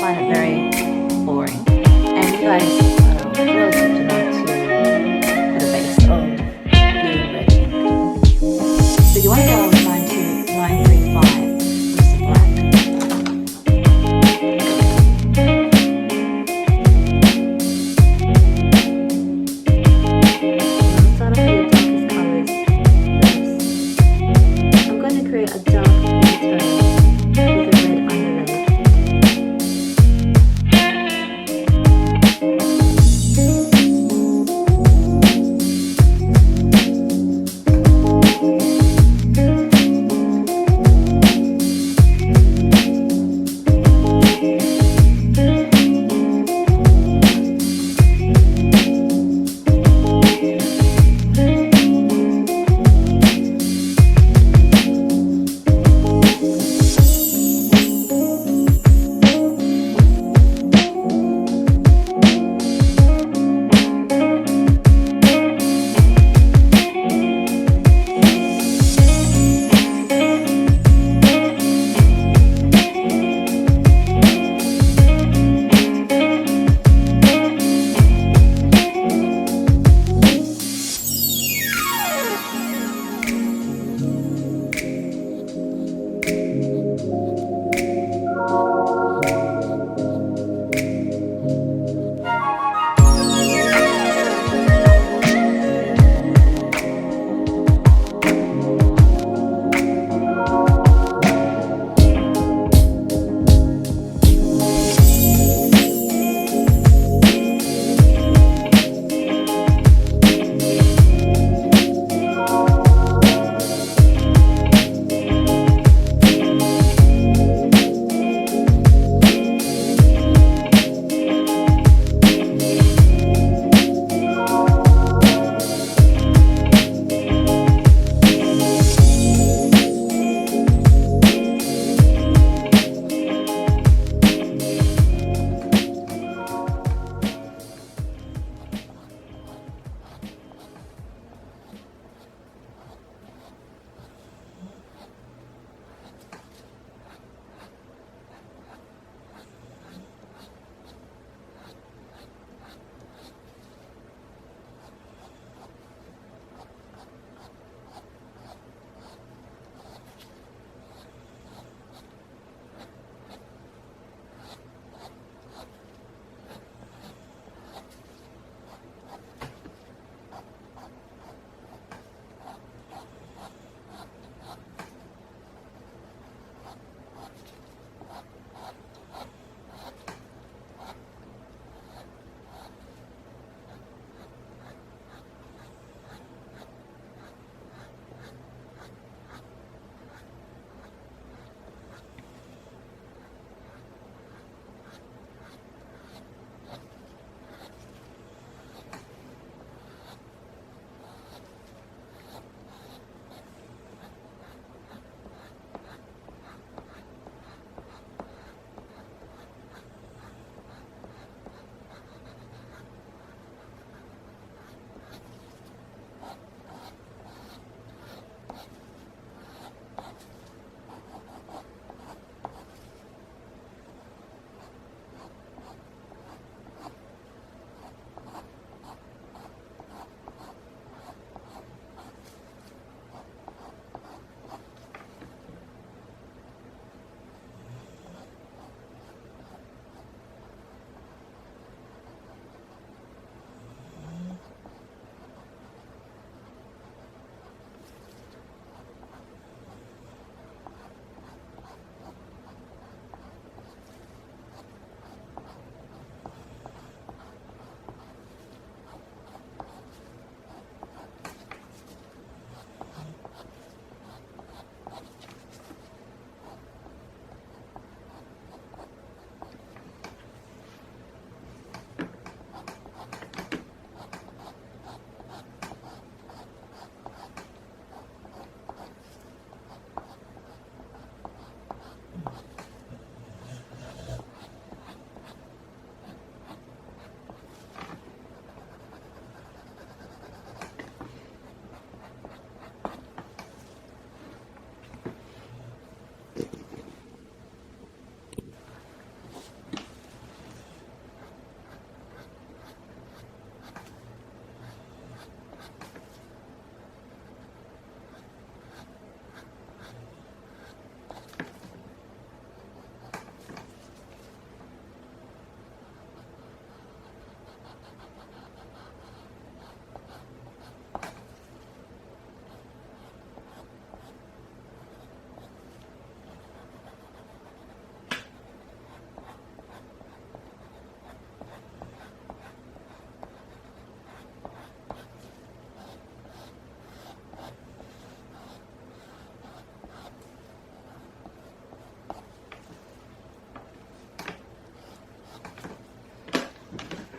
find it very boring. And you guys will get to know to put a base of blue, red, pink. So you want to go line 35 with some black. Start off with your darkest colours first. I'm going to create a dark pink tone with a red underlay.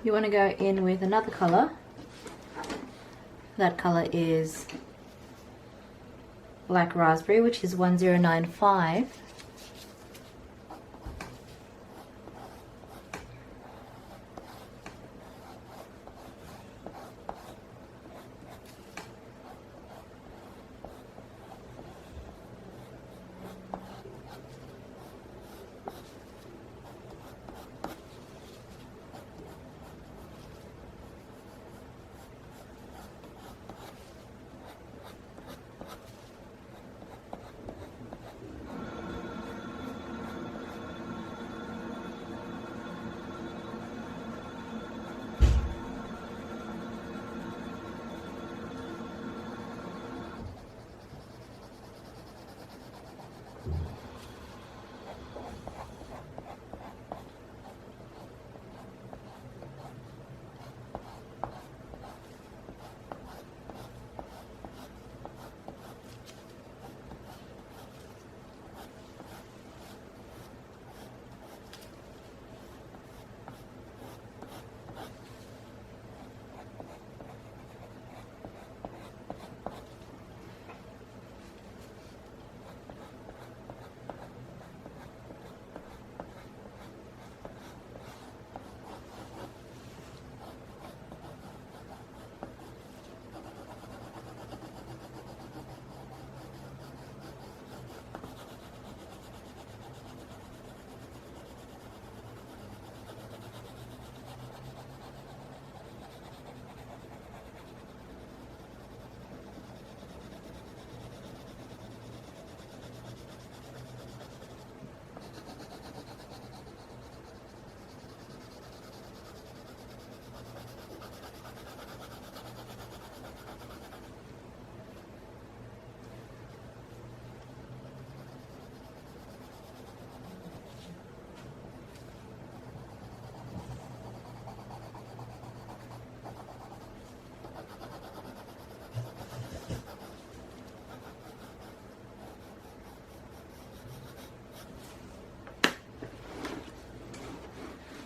you want to go in with another color. That color is Black Raspberry, which is 1095.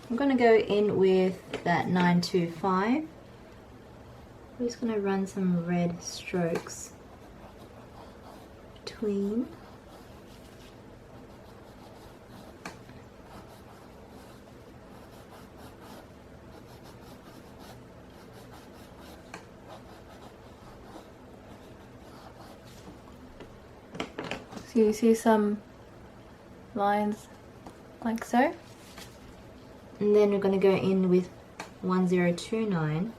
I'm going to go in with that 925. I'm just going to run some red strokes between. So you see some lines like so. And then we're going to go in with 1029.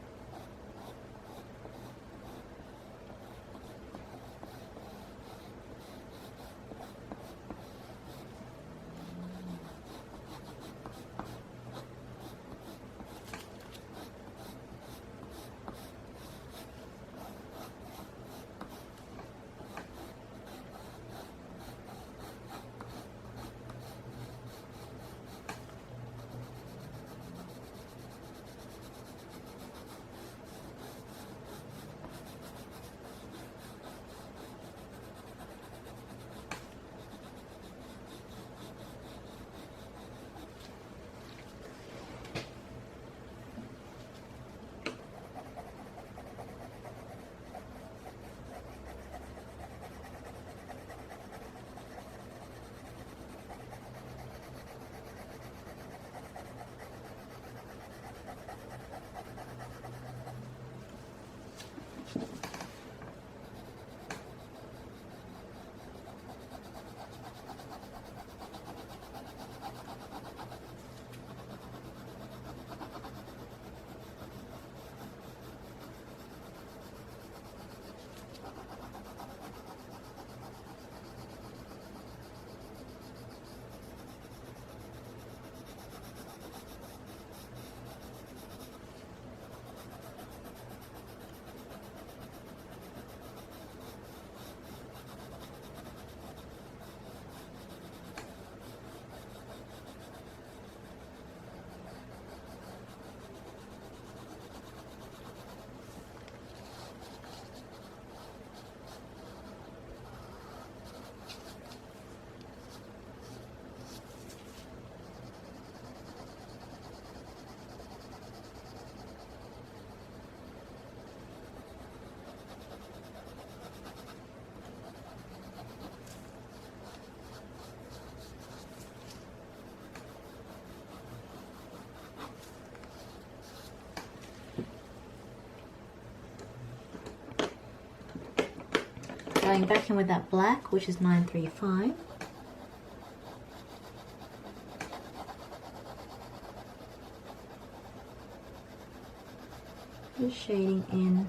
Going back in with that black, which is 935. Just shading in.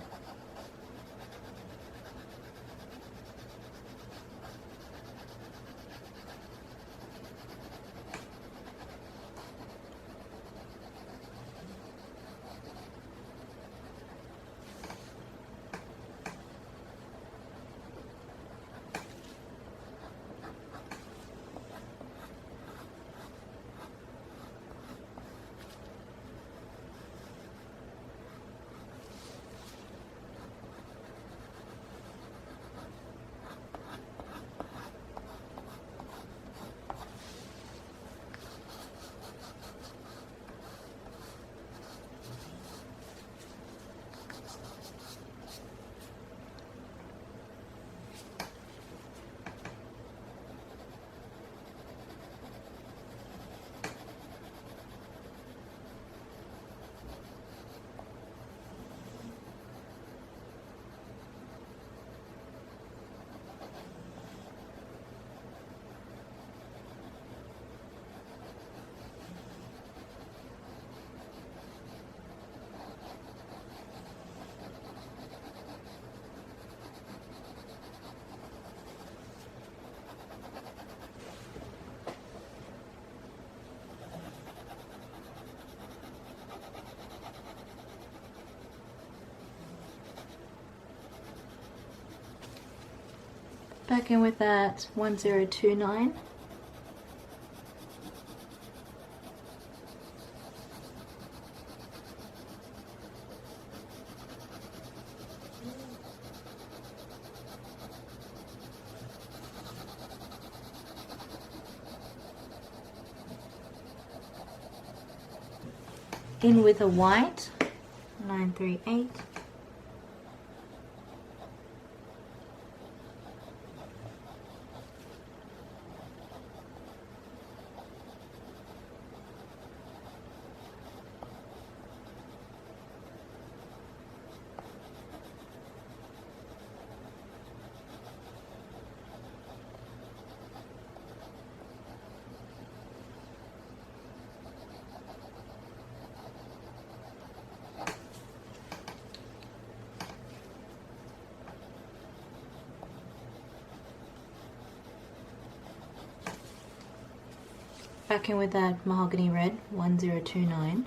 Back in with that 1029. In with a white, 938. Back in with that mahogany red, 1029.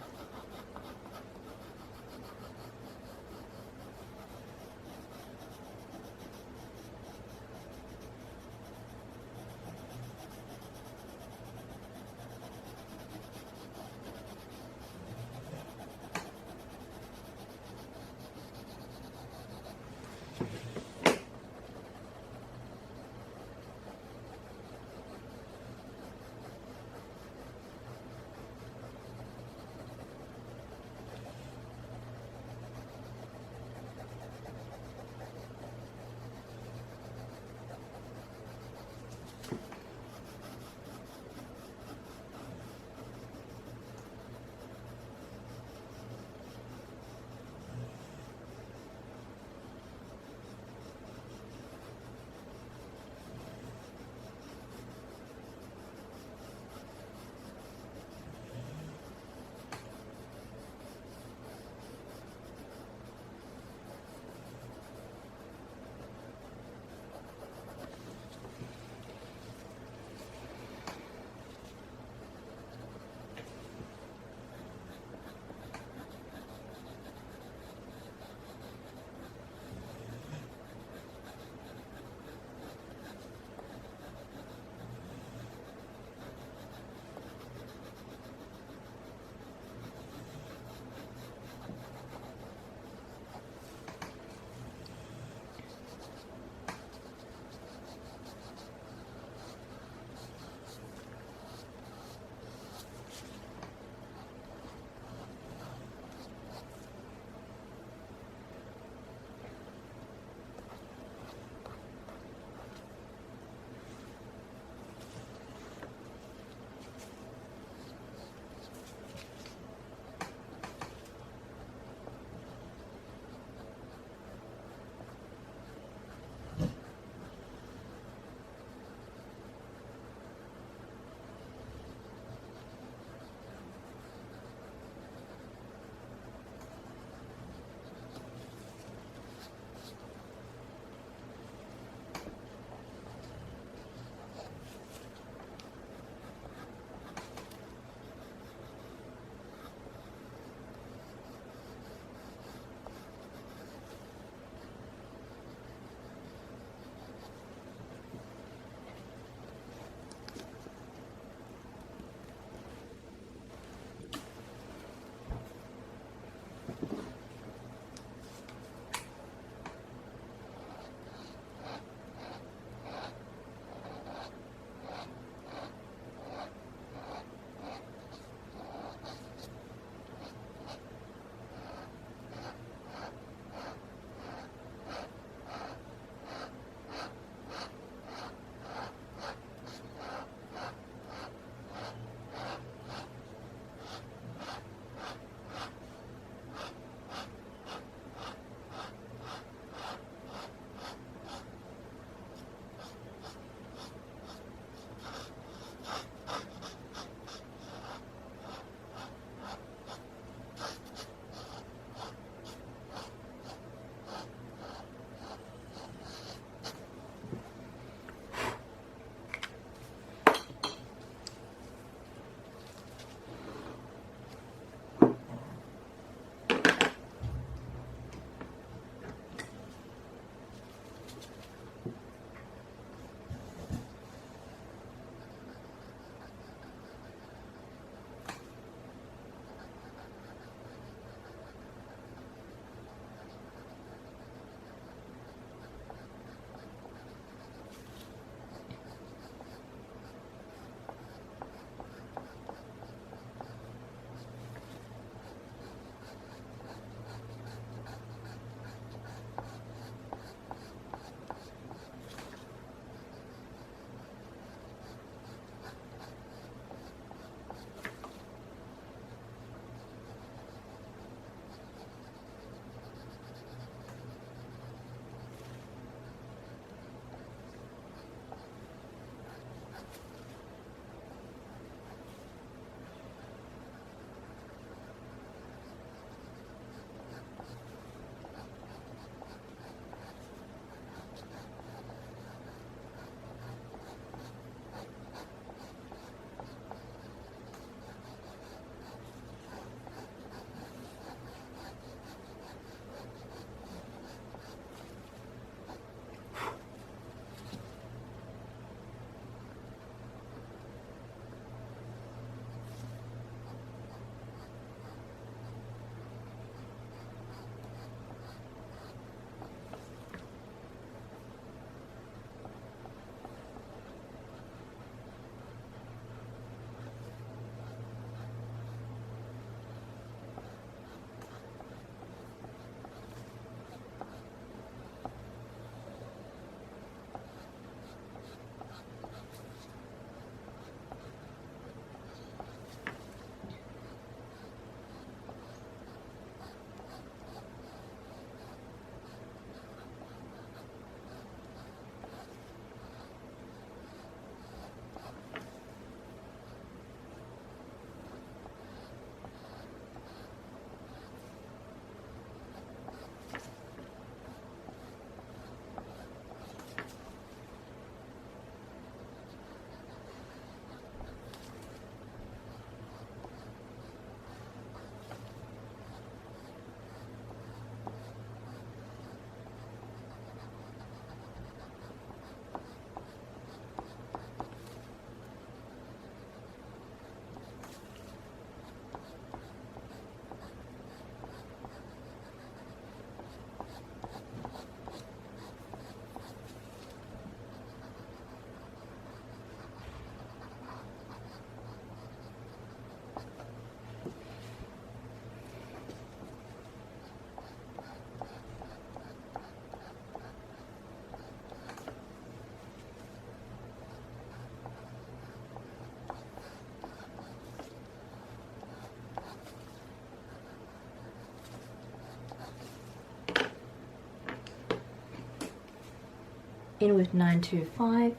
in with 925.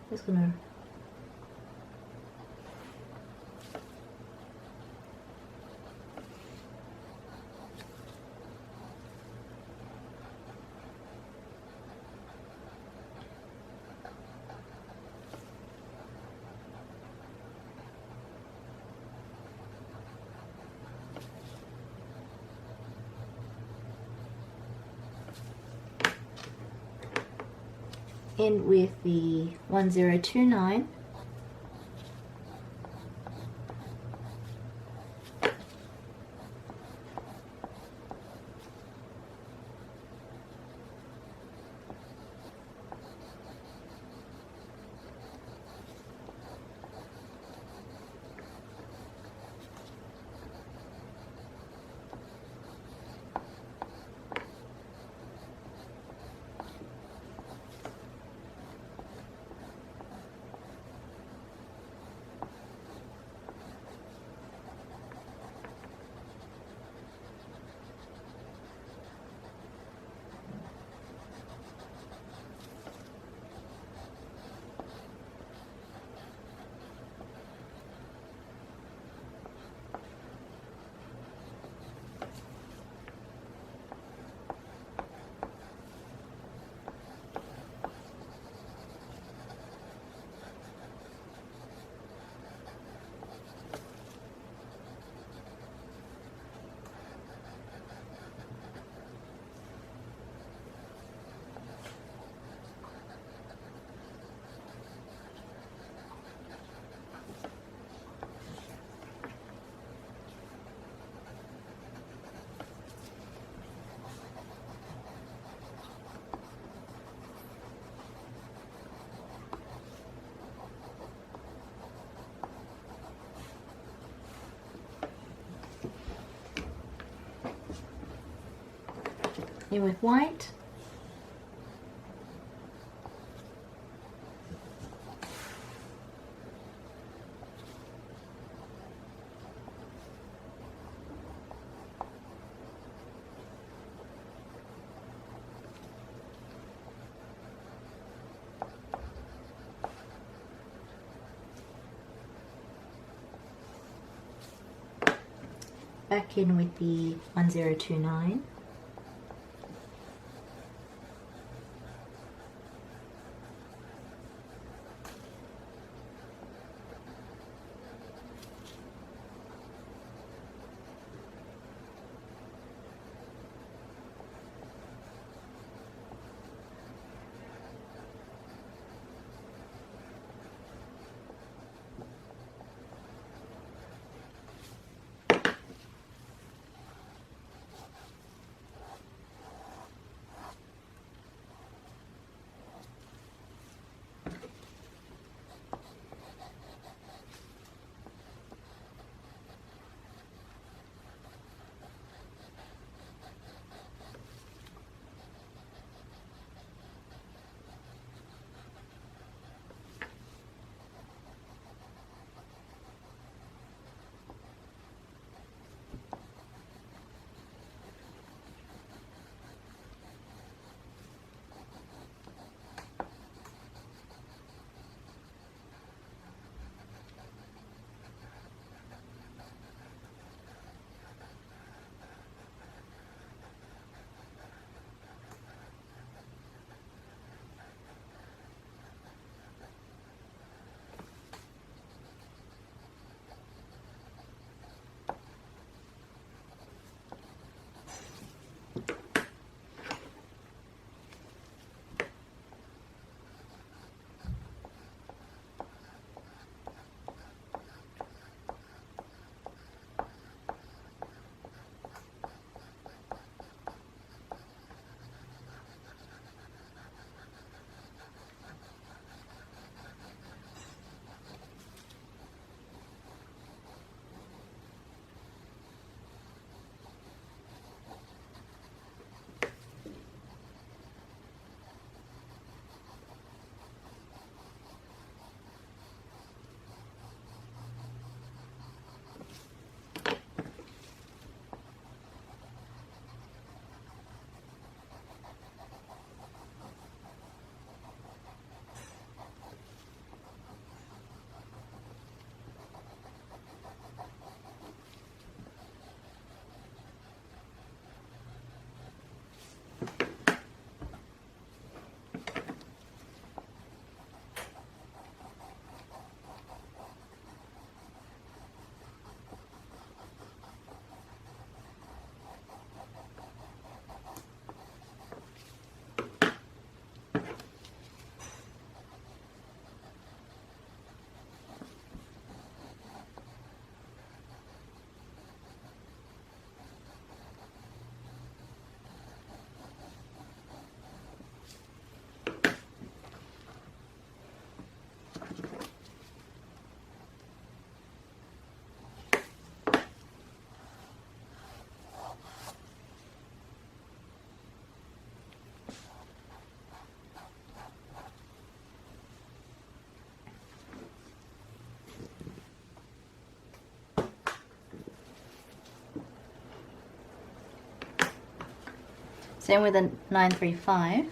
Just gonna in with the 1029. In with white. Back in with the 1029. Same with the 935.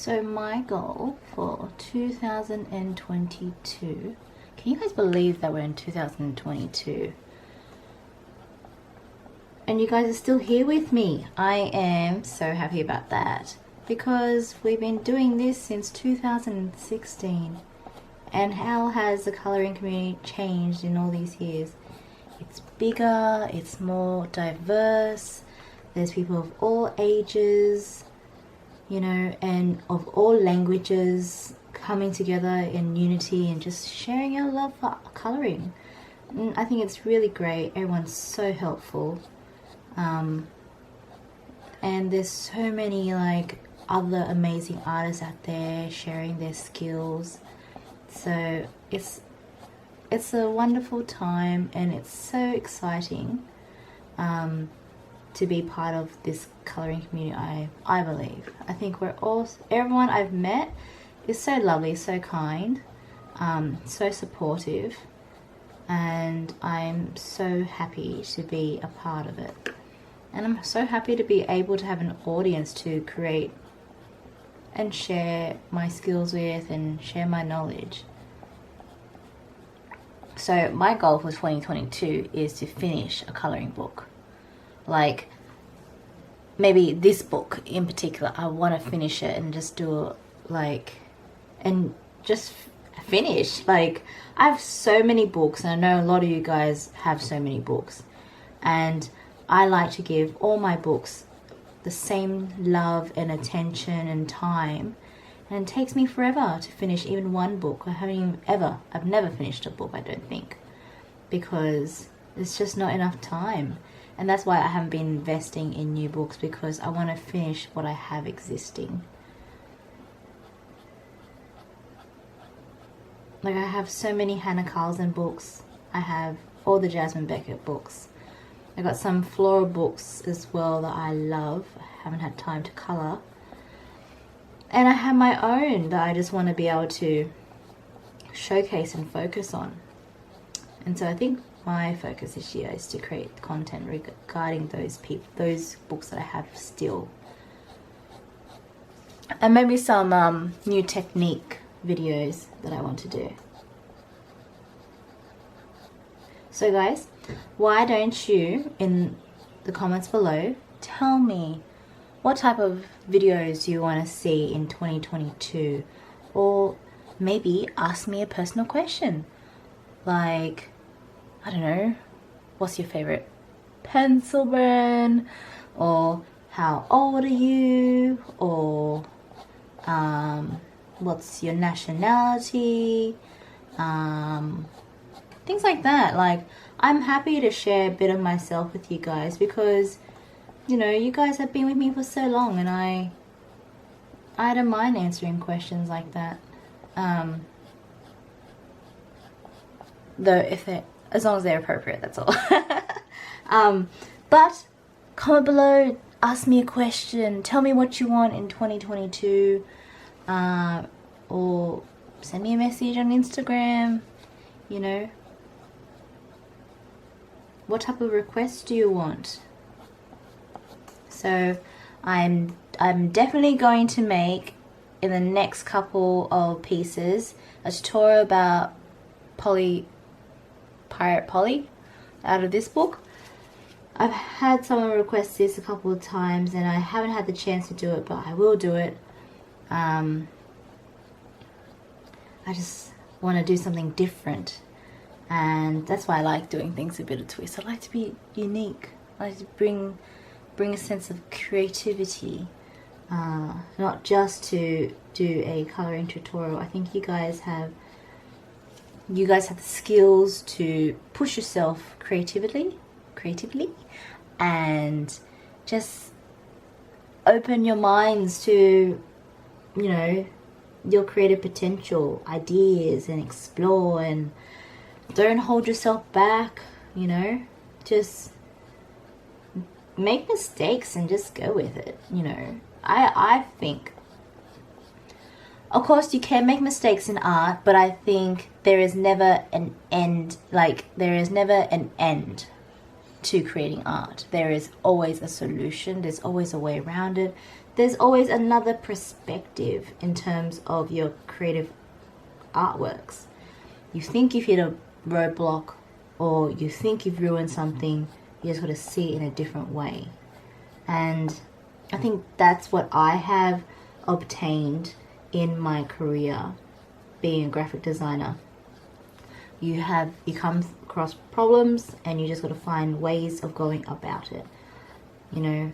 So my goal for 2022, can you guys believe that we're in 2022? And you guys are still here with me. I am so happy about that because we've been doing this since 2016. And how has the coloring community changed in all these years? It's bigger, it's more diverse, there's people of all ages, you know, and of all languages coming together in unity and just sharing our love for colouring. And I think it's really great. Everyone's so helpful. And there's so many like other amazing artists out there sharing their skills. So it's a wonderful time, and it's so exciting to be part of this colouring community. I believe. I think everyone I've met is so lovely, so kind, so supportive, and I'm so happy to be a part of it. And I'm so happy to be able to have an audience to create and share my skills with and share my knowledge. So my goal for 2022 is to finish a colouring book. Like, maybe this book in particular, I want to finish it and just do it, like, and just finish. Like, I have so many books, and I know a lot of you guys have so many books, and I like to give all my books the same love and attention and time, and it takes me forever to finish even one book. I've never finished a book, I don't think, because it's just not enough time. And that's why I haven't been investing in new books, because I want to finish what I have existing. Like, I have so many Hannah Carlson books. I have all the Jasmine Beckett books. I got some floral books as well that I love. I haven't had time to colour. And I have my own that I just want to be able to showcase and focus on. And so I think my focus this year is to create content regarding those books that I have still. And maybe some new technique videos that I want to do. So guys, why don't you, in the comments below, tell me what type of videos you want to see in 2022, or maybe ask me a personal question, like, I don't know, what's your favorite pencil brand, or how old are you, or what's your nationality, things like that. Like, I'm happy to share a bit of myself with you guys, because, you know, you guys have been with me for so long, and I don't mind answering questions like that. Though as long as they're appropriate, that's all. But comment below, ask me a question, tell me what you want in 2022, or send me a message on Instagram, you know. What type of requests do you want? So I'm definitely going to make, in the next couple of pieces, a tutorial about Pirate Polly out of this book. I've had someone request this a couple of times, and I haven't had the chance to do it, but I will do it. I just want to do something different, and that's why I like doing things a bit of twist. I like to be unique. I like to bring a sense of creativity, not just to do a colouring tutorial. I think you guys have the skills to push yourself creatively, and just open your minds to, you know, your creative potential, ideas, and explore, and don't hold yourself back, you know. Just make mistakes and just go with it, you know. I think, of course, you can make mistakes in art, but I think there is never an end. Like, there is never an end to creating art. There is always a solution. There's always a way around it. There's always another perspective in terms of your creative artworks. You think you've hit a roadblock, or you think you've ruined something, you just got to see it in a different way. And I think that's what I have obtained in my career being a graphic designer. You come across problems, and you just got to find ways of going about it, you know.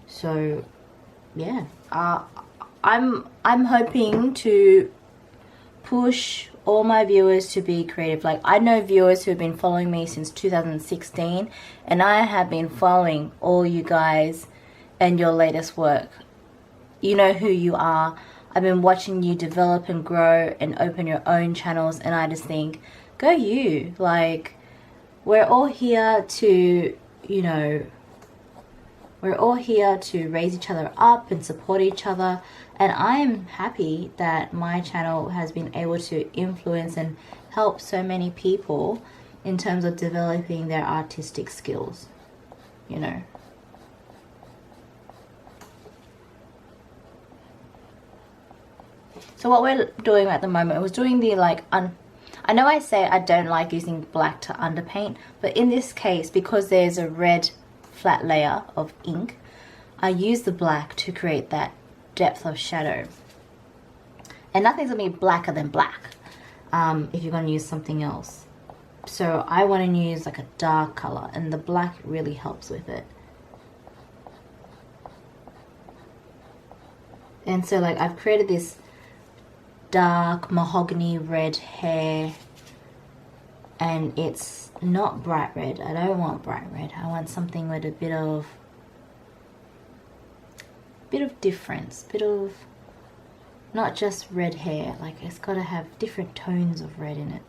So yeah, I'm hoping to push all my viewers to be creative. Like, I know viewers who have been following me since 2016, and I have been following all you guys and your latest work. You know who you are. I've been watching you develop and grow and open your own channels, and I just think, go you. Like, we're all here to, you know, we're all here to raise each other up and support each other. And I'm happy that my channel has been able to influence and help so many people in terms of developing their artistic skills, you know. So what we're doing at the moment was doing the like, I know I say I don't like using black to underpaint, but in this case, because there's a red flat layer of ink, I use the black to create that depth of shadow. And nothing's gonna be blacker than black if you're gonna use something else. So I want to use like a dark color, and the black really helps with it. And so like I've created this dark mahogany red hair, and it's not bright red. I don't want bright red. I want something with a bit of difference, bit of not just red hair. Like, it's got to have different tones of red in it.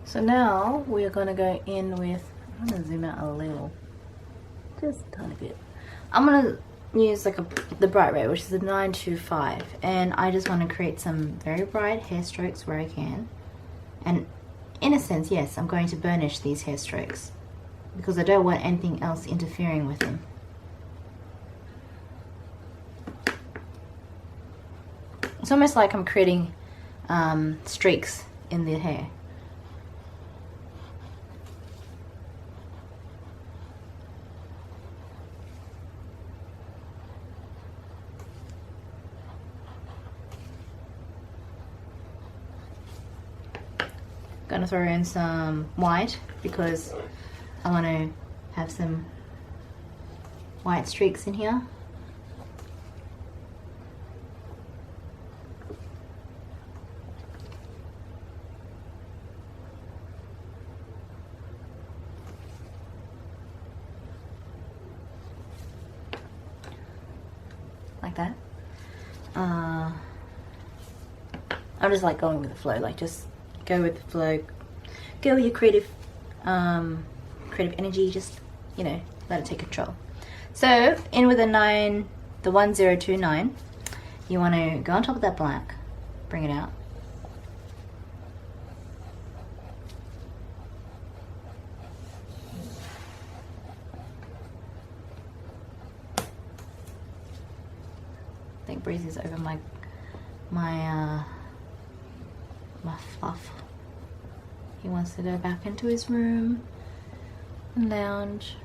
So now we're gonna go in with, I'm gonna zoom out a little, just a tiny bit. I'm gonna use like the bright red, which is a 925, and I just want to create some very bright hair strokes where I can. And in a sense, yes, I'm going to burnish these hair strokes because I don't want anything else interfering with them. It's almost like I'm creating streaks in the hair. Gonna throw in some white because I want to have some white streaks in here. Like that. I'm just like going with the flow, like just go with the flow, go with your creative energy, just, you know, let it take control. So in with the 1029, you want to go on top of that black, bring it out. think Breezy's over my fluff. He wants to go back into his room and lounge.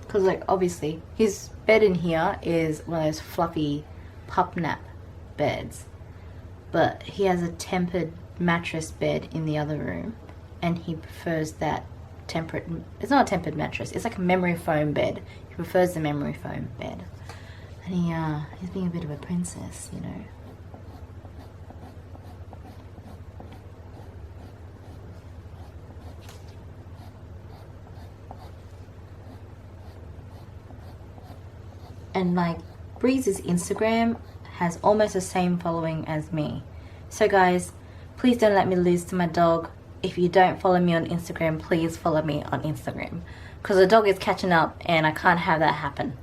Because like obviously his bed in here is one of those fluffy pup nap beds, but he has a tempered mattress bed in the other room, and he prefers that tempered. It's not a tempered mattress, it's like a memory foam bed. He prefers the memory foam bed, and he's being a bit of a princess, you know. And like Breeze's Instagram has almost the same following as me. So guys, please don't let me lose to my dog. If you don't follow me on Instagram, please follow me on Instagram, because the dog is catching up and I can't have that happen.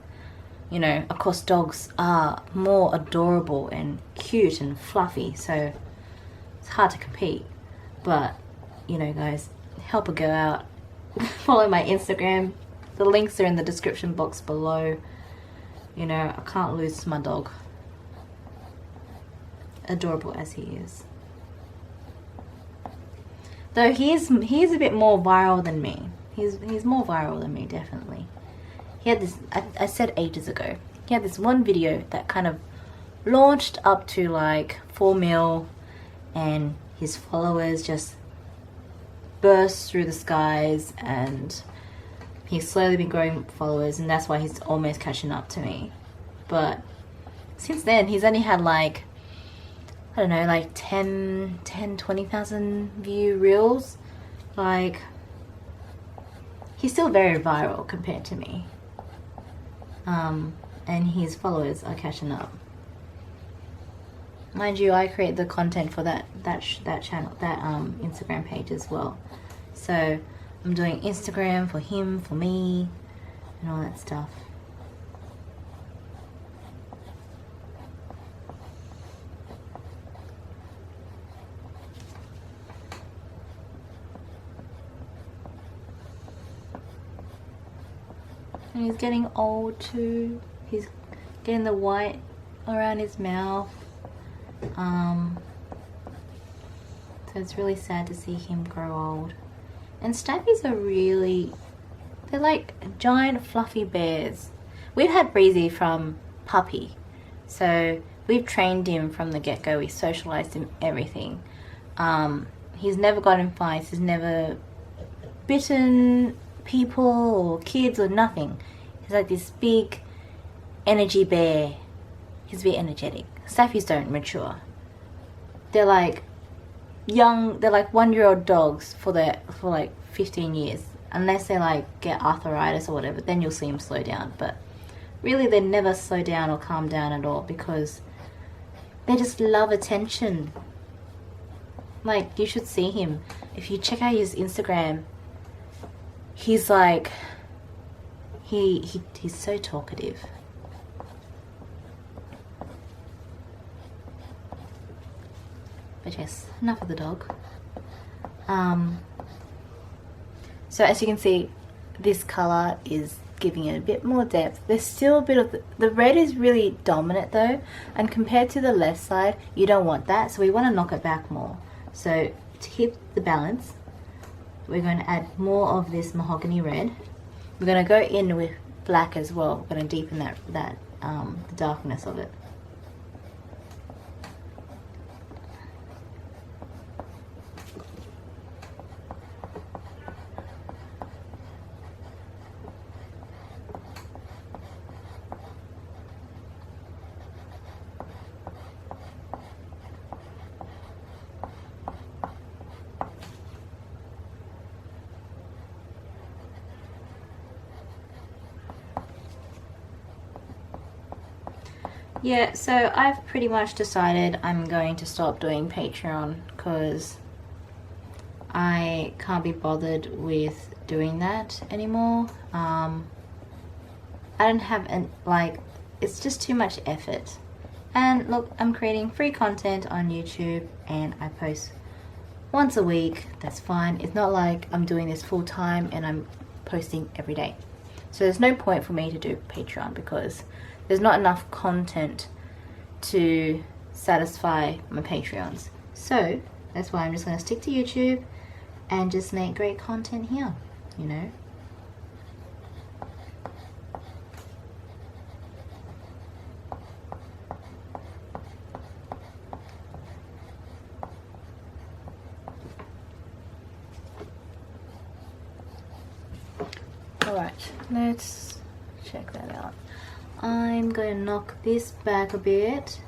You know, of course dogs are more adorable and cute and fluffy, so it's hard to compete. But you know guys, help a girl out. Follow my Instagram. The links are in the description box below. You know, I can't lose to my dog, adorable as he is. Though he is a bit more viral than me. He's more viral than me, definitely. He had this, I said ages ago, he had this one video that kind of launched up to like 4 mil, and his followers just burst through the skies, and he's slowly been growing followers, and that's why he's almost catching up to me. But since then, he's only had like, I don't know, like 20,000 view reels. Like, he's still very viral compared to me. And his followers are catching up. Mind you, I create the content for that channel, that Instagram page as well. So I'm doing Instagram for him, for me, and all that stuff. And he's getting old too. He's getting the white around his mouth. So it's really sad to see him grow old. And staffies are really, they're like giant fluffy bears. We've had Breezy from puppy, so we've trained him from the get-go. We socialized him, everything. He's never got in fights. He's never bitten people or kids or nothing. He's like this big energy bear. He's very energetic. Staffies don't mature. They're like young, they're like 1-year-old dogs for like 15 years, unless they like get arthritis or whatever, then you'll see them slow down. But really they never slow down or calm down at all, because they just love attention. Like, you should see him. If you check out his Instagram, he's like, he's so talkative. But yes, enough of the dog. So as you can see, this color is giving it a bit more depth. There's still a bit of the red is really dominant though, and compared to the left side, you don't want that, so we want to knock it back more. So to keep the balance, we're going to add more of this mahogany red. We're going to go in with black as well. We're going to deepen the darkness of it. Yeah, so I've pretty much decided I'm going to stop doing Patreon because I can't be bothered with doing that anymore. I don't have it's just too much effort. And look, I'm creating free content on YouTube and I post once a week. That's fine. It's not like I'm doing this full time and I'm posting every day. So there's no point for me to do Patreon because there's not enough content to satisfy my Patreons. So that's why I'm just going to stick to YouTube and just make great content here, you know. Alright, let's check that out. I'm going to knock this back a bit.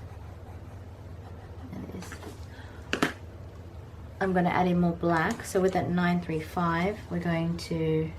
I'm going to add in more black. So with that 935, we're going to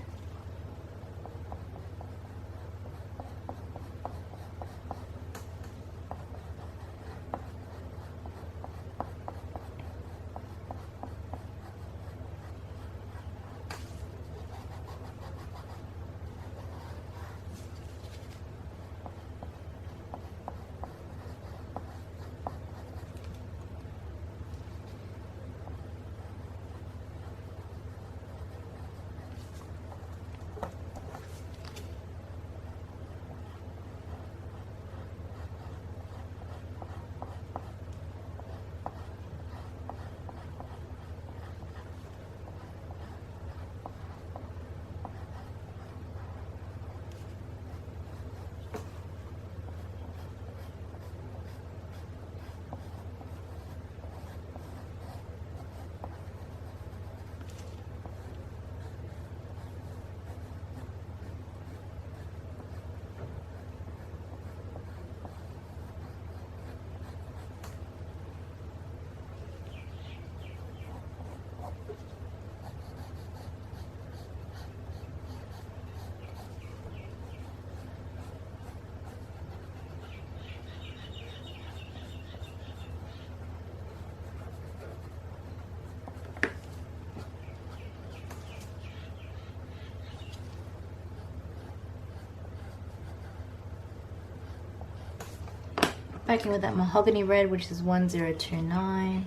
back in with that mahogany red, which is 1029.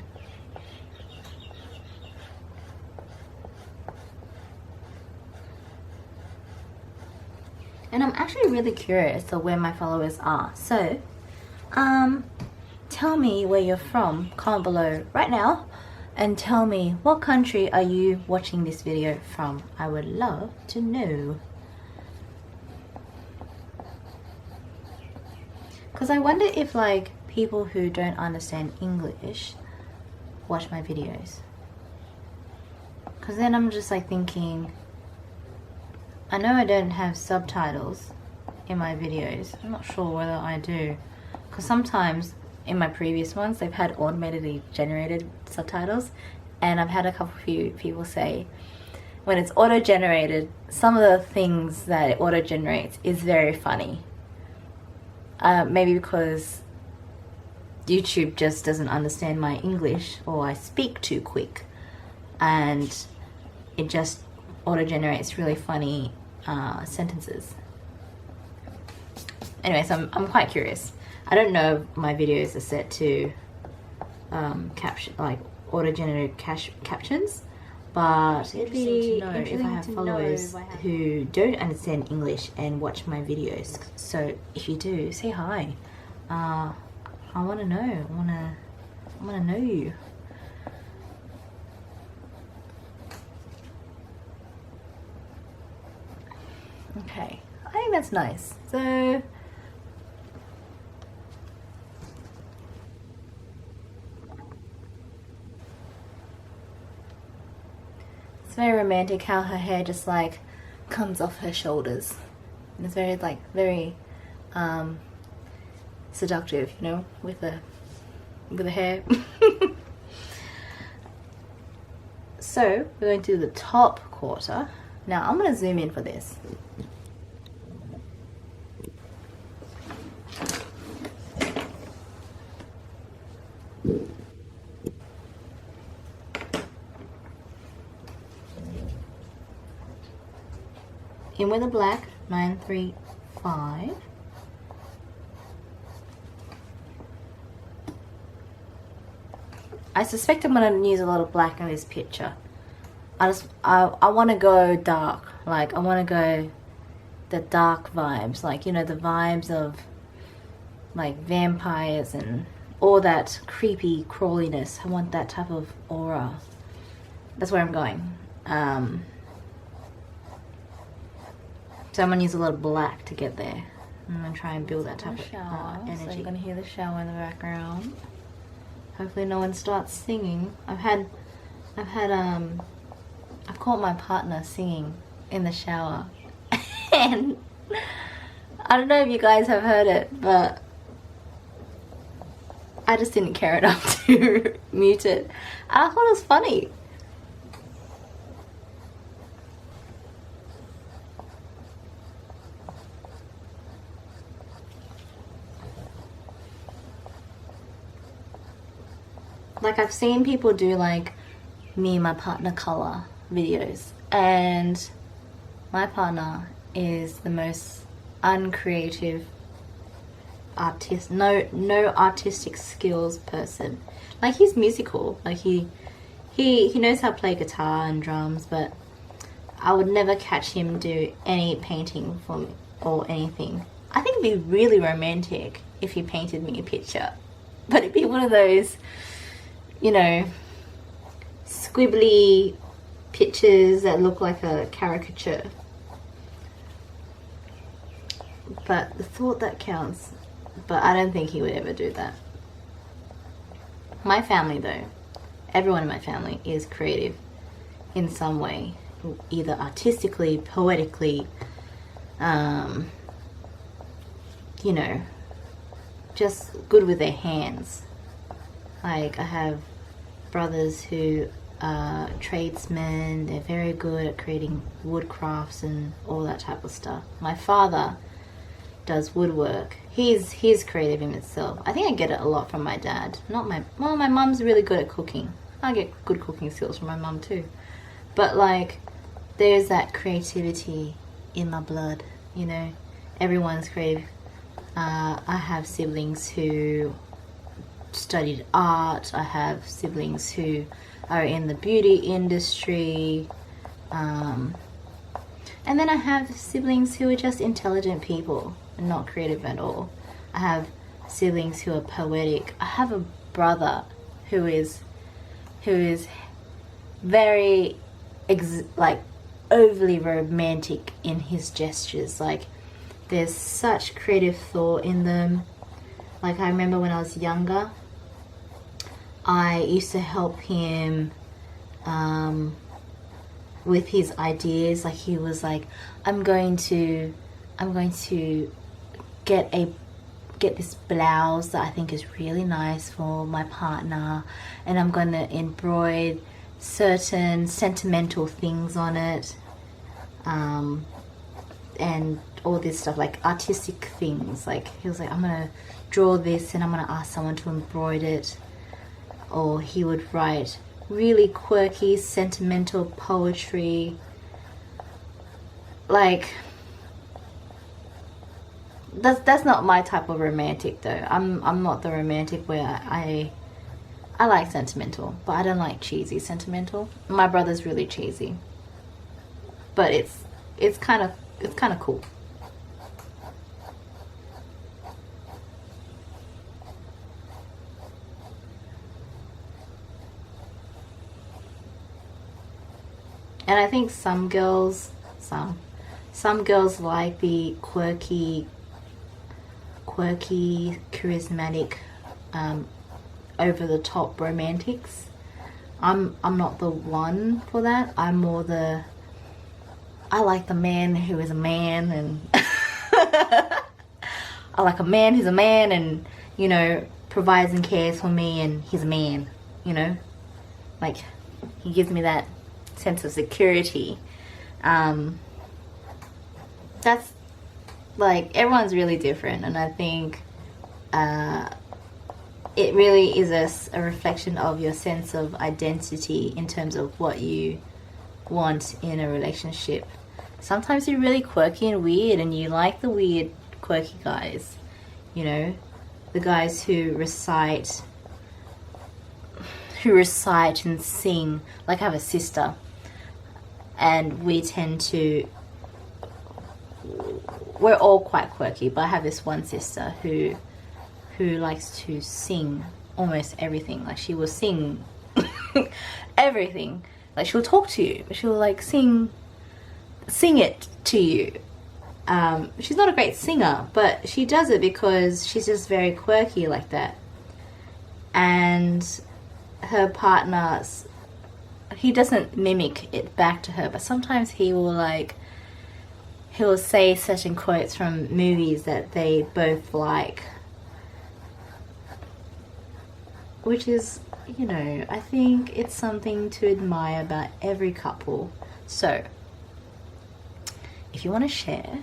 And I'm actually really curious of where my followers are. So, tell me where you're from, comment below right now, and tell me what country are you watching this video from. I would love to know. Because I wonder if like people who don't understand English watch my videos. Because then I'm just like thinking, I know I don't have subtitles in my videos. I'm not sure whether I do. Because sometimes in my previous ones they've had automatically generated subtitles, and I've had a couple of people say when it's auto-generated, some of the things that it auto-generates is very funny. Maybe because YouTube just doesn't understand my English, or I speak too quick, and it just auto-generates really funny sentences. Anyway, so I'm quite curious. I don't know if my videos are set to caption, like auto-generated captions, but it'd be interesting if I have followers who don't understand English and watch my videos. So if you do, say hi. I want to know. I want to know you. Okay, I think that's nice. So it's very romantic how her hair just like comes off her shoulders, and it's very like very seductive, you know, with the hair. So we're going to do the top quarter. Now I'm going to zoom in for this. In with a black 935. I suspect I'm going to use a lot of black in this picture. I want to go dark, like I want to go the dark vibes, like, you know, the vibes of like vampires and all that creepy crawliness. I want that type of aura. That's where I'm going. So I'm gonna use a lot of black to get there. I'm gonna try and build that type of energy. So you're gonna hear the shower in the background. Hopefully no one starts singing. I've caught my partner singing in the shower. And I don't know if you guys have heard it, but I just didn't care enough to mute it. I thought it was funny. Like, I've seen people do like me and my partner color videos, and my partner is the most uncreative artist, no artistic skills person. Like, he's musical, like he knows how to play guitar and drums, but I would never catch him do any painting for me or anything. I think it'd be really romantic if he painted me a picture, but it'd be one of those, you know, squibbly pictures that look like a caricature. But the thought that counts. But I don't think he would ever do that. My family, though, everyone in my family is creative in some way, either artistically, poetically, you know, just good with their hands. Like, I have brothers who are tradesmen. They're very good at creating wood crafts and all that type of stuff. My father does woodwork. He's creative in itself. I think I get it a lot from my dad. My mum's really good at cooking. I get good cooking skills from my mum too. But like, there's that creativity in my blood, you know. Everyone's creative. I have siblings who studied art. I have siblings who are in the beauty industry. And then I have siblings who are just intelligent people and not creative at all. I have siblings who are poetic. I have a brother who is very like overly romantic in his gestures. Like, there's such creative thought in them. Like, I remember when I was younger, I used to help him with his ideas. Like, he was like, I'm going to get this blouse that I think is really nice for my partner, and I'm going to embroider certain sentimental things on it, and all this stuff, like artistic things. Like, he was like, I'm going to draw this and I'm going to ask someone to embroider it. Or he would write really quirky, sentimental poetry. Like, that's not my type of romantic though. I'm not the romantic where I like sentimental, but I don't like cheesy sentimental. My brother's really cheesy, but it's kind of cool. And I think some girls like the quirky, charismatic, over the top romantics. I'm not the one for that. I'm more I like the man who is a man, and I like a man who's a man and, you know, provides and cares for me, and he's a man, you know? Like, he gives me that sense of security. That's, like, everyone's really different, and I think it really is a reflection of your sense of identity in terms of what you want in a relationship. Sometimes you're really quirky and weird, and you like the weird, quirky guys, you know, the guys who recite and sing. Like, I have a sister, and we tend to we're all quite quirky, but I have this one sister who likes to sing almost everything. Like she will sing everything. Like she'll talk to you, but she'll like sing it to you. She's not a great singer, but she does it because she's just very quirky like that. And her partner, he doesn't mimic it back to her, but sometimes he'll say certain quotes from movies that they both like, which is, you know, I think it's something to admire about every couple. So if you want to share,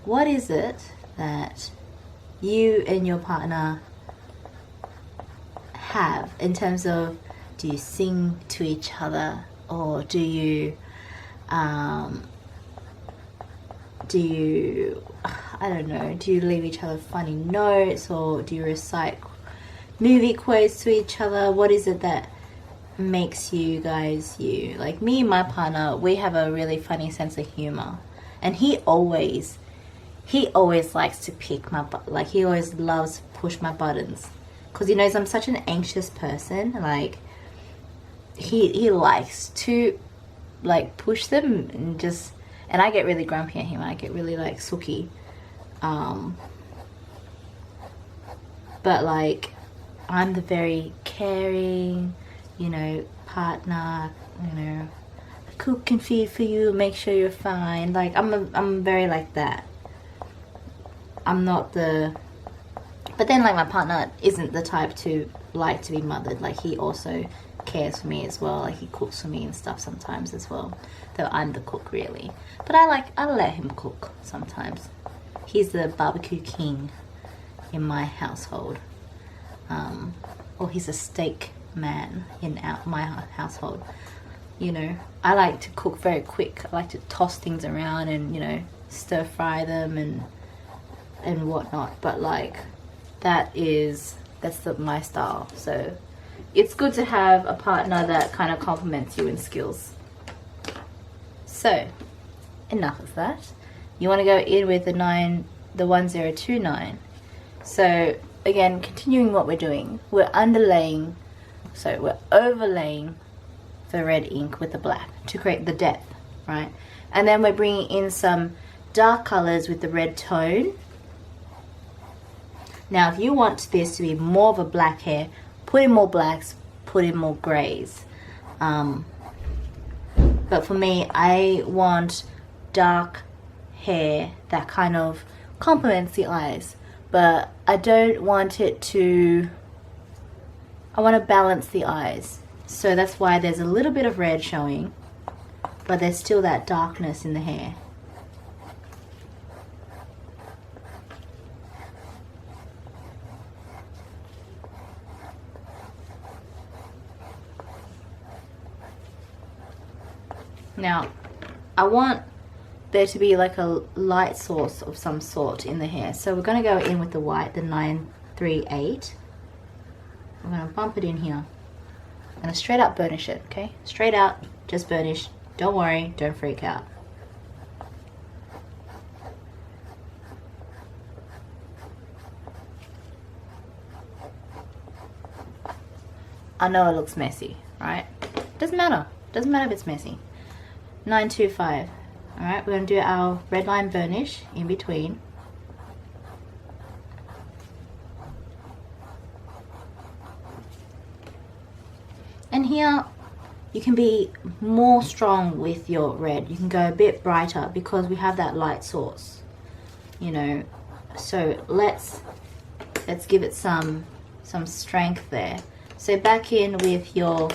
what is it that you and your partner have in terms of, do you sing to each other, or do you I don't know, do you leave each other funny notes, or do you recite movie quotes to each other? What is it that makes you guys you? Like me and my partner, we have a really funny sense of humor, and he always likes to pick my like he always loves to push my buttons, because he knows I'm such an anxious person. Like he likes to like push them, and I get really grumpy at him. I get really like sooky, but like I'm the very caring, you know, partner, you know, cook and feed for you, make sure you're fine. Like I'm very like that. I'm not the, but then like my partner isn't the type to like to be mothered. Like he also cares for me as well. Like he cooks for me and stuff sometimes as well, though I'm the cook really. But I let him cook sometimes. He's the barbecue king in my household, or he's a steak man in my household. You know, I like to cook very quick. I like to toss things around and, you know, stir fry them and whatnot. But like that's my style. So it's good to have a partner that kind of complements you in skills. So enough of that. You want to go in with the 1029. So again, continuing what we're doing, we're overlaying the red ink with the black to create the depth, right? And then we're bringing in some dark colors with the red tone. Now if you want this to be more of a black hair, put in more blacks, put in more grays. But for me, I want dark hair that kind of complements the eyes, but I don't want it to, I want to balance the eyes. So that's why there's a little bit of red showing, but there's still that darkness in the hair. Now, I want there to be like a light source of some sort in the hair. So we're going to go in with the white, the 938. I'm going to bump it in here. I'm going to straight up burnish it, okay? Straight out, just burnish. Don't worry, don't freak out. I know it looks messy, right? Doesn't matter. Doesn't matter if it's messy. 925. Alright, we're going to do our red line burnish in between. And here you can be more strong with your red. You can go a bit brighter because we have that light source, you know. So let's give it some strength there. So back in with your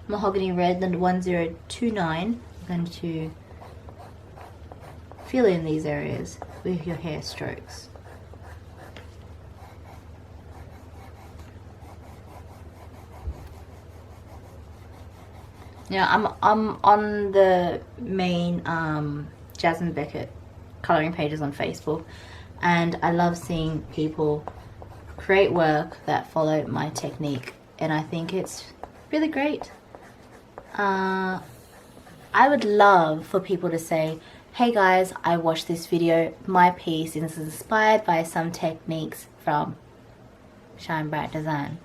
mahogany red, then 1029. I'm going to fill in these areas with your hair strokes. Now I'm on the main Jasmine Beckett coloring pages on Facebook, and I love seeing people create work that follow my technique, and I think it's really great. I would love for people to say, Hey guys, I watched this video, my piece, and this is inspired by some techniques from Shine Bright Design.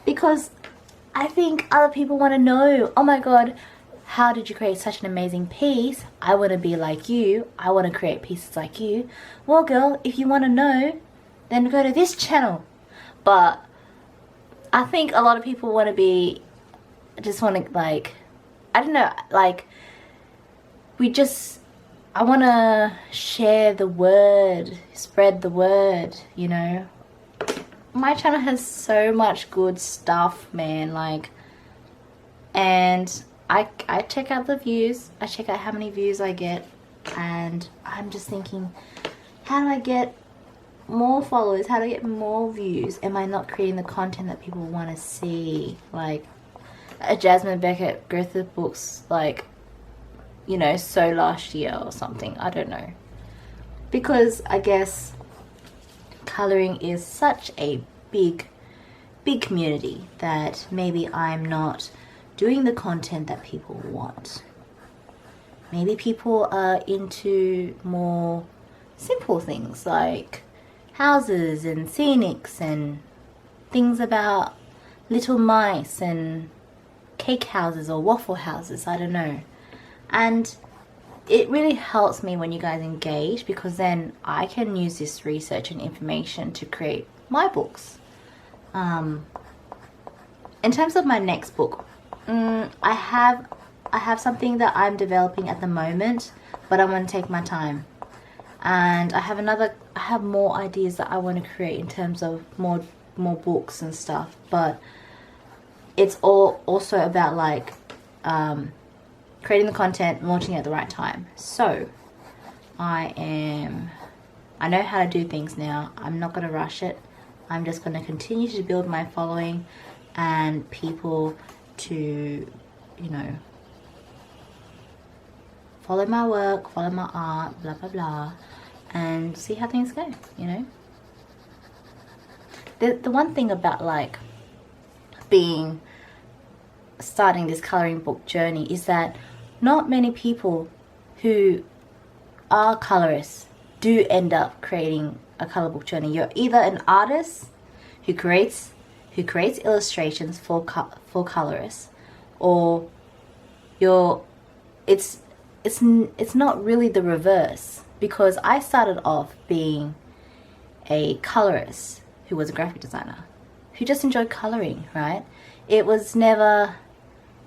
Because I think other people want to know, oh my god, how did you create such an amazing piece? I want to be like you. I want to create pieces like you. Well girl, if you want to know, then go to this channel. But I think a lot of people want to be, just want to like, I don't know, like, I want to share the word, spread the word, you know. My channel has so much good stuff, man, like, and I check out the views, I check out how many views I get, and I'm just thinking, how do I get more followers? How do I get more views? Am I not creating the content that people want to see? Like, a Jasmine Beckett Griffith books, like, you know, so last year or something, I don't know. Because I guess coloring is such a big community that maybe I'm not doing the content that people want. Maybe people are into more simple things like houses and scenics and things about little mice and cake houses or waffle houses, I don't know. And it really helps me when you guys engage, because then I can use this research and information to create my books. In terms of my next book, I have something that I'm developing at the moment, but I'm going to take my time. And I have more ideas that I want to create in terms of more books and stuff, but it's all also about like creating the content, launching it at the right time. So I know how to do things now. I'm not going to rush it. I'm just going to continue to build my following and people to, you know, follow my work, follow my art, blah blah blah, and see how things go, you know. The one thing about like starting this coloring book journey is that not many people who are colorists do end up creating a color book journey. You're either an artist who creates illustrations for colorists, or it's not really the reverse, because I started off being a colorist who was a graphic designer who just enjoyed coloring, right? It was never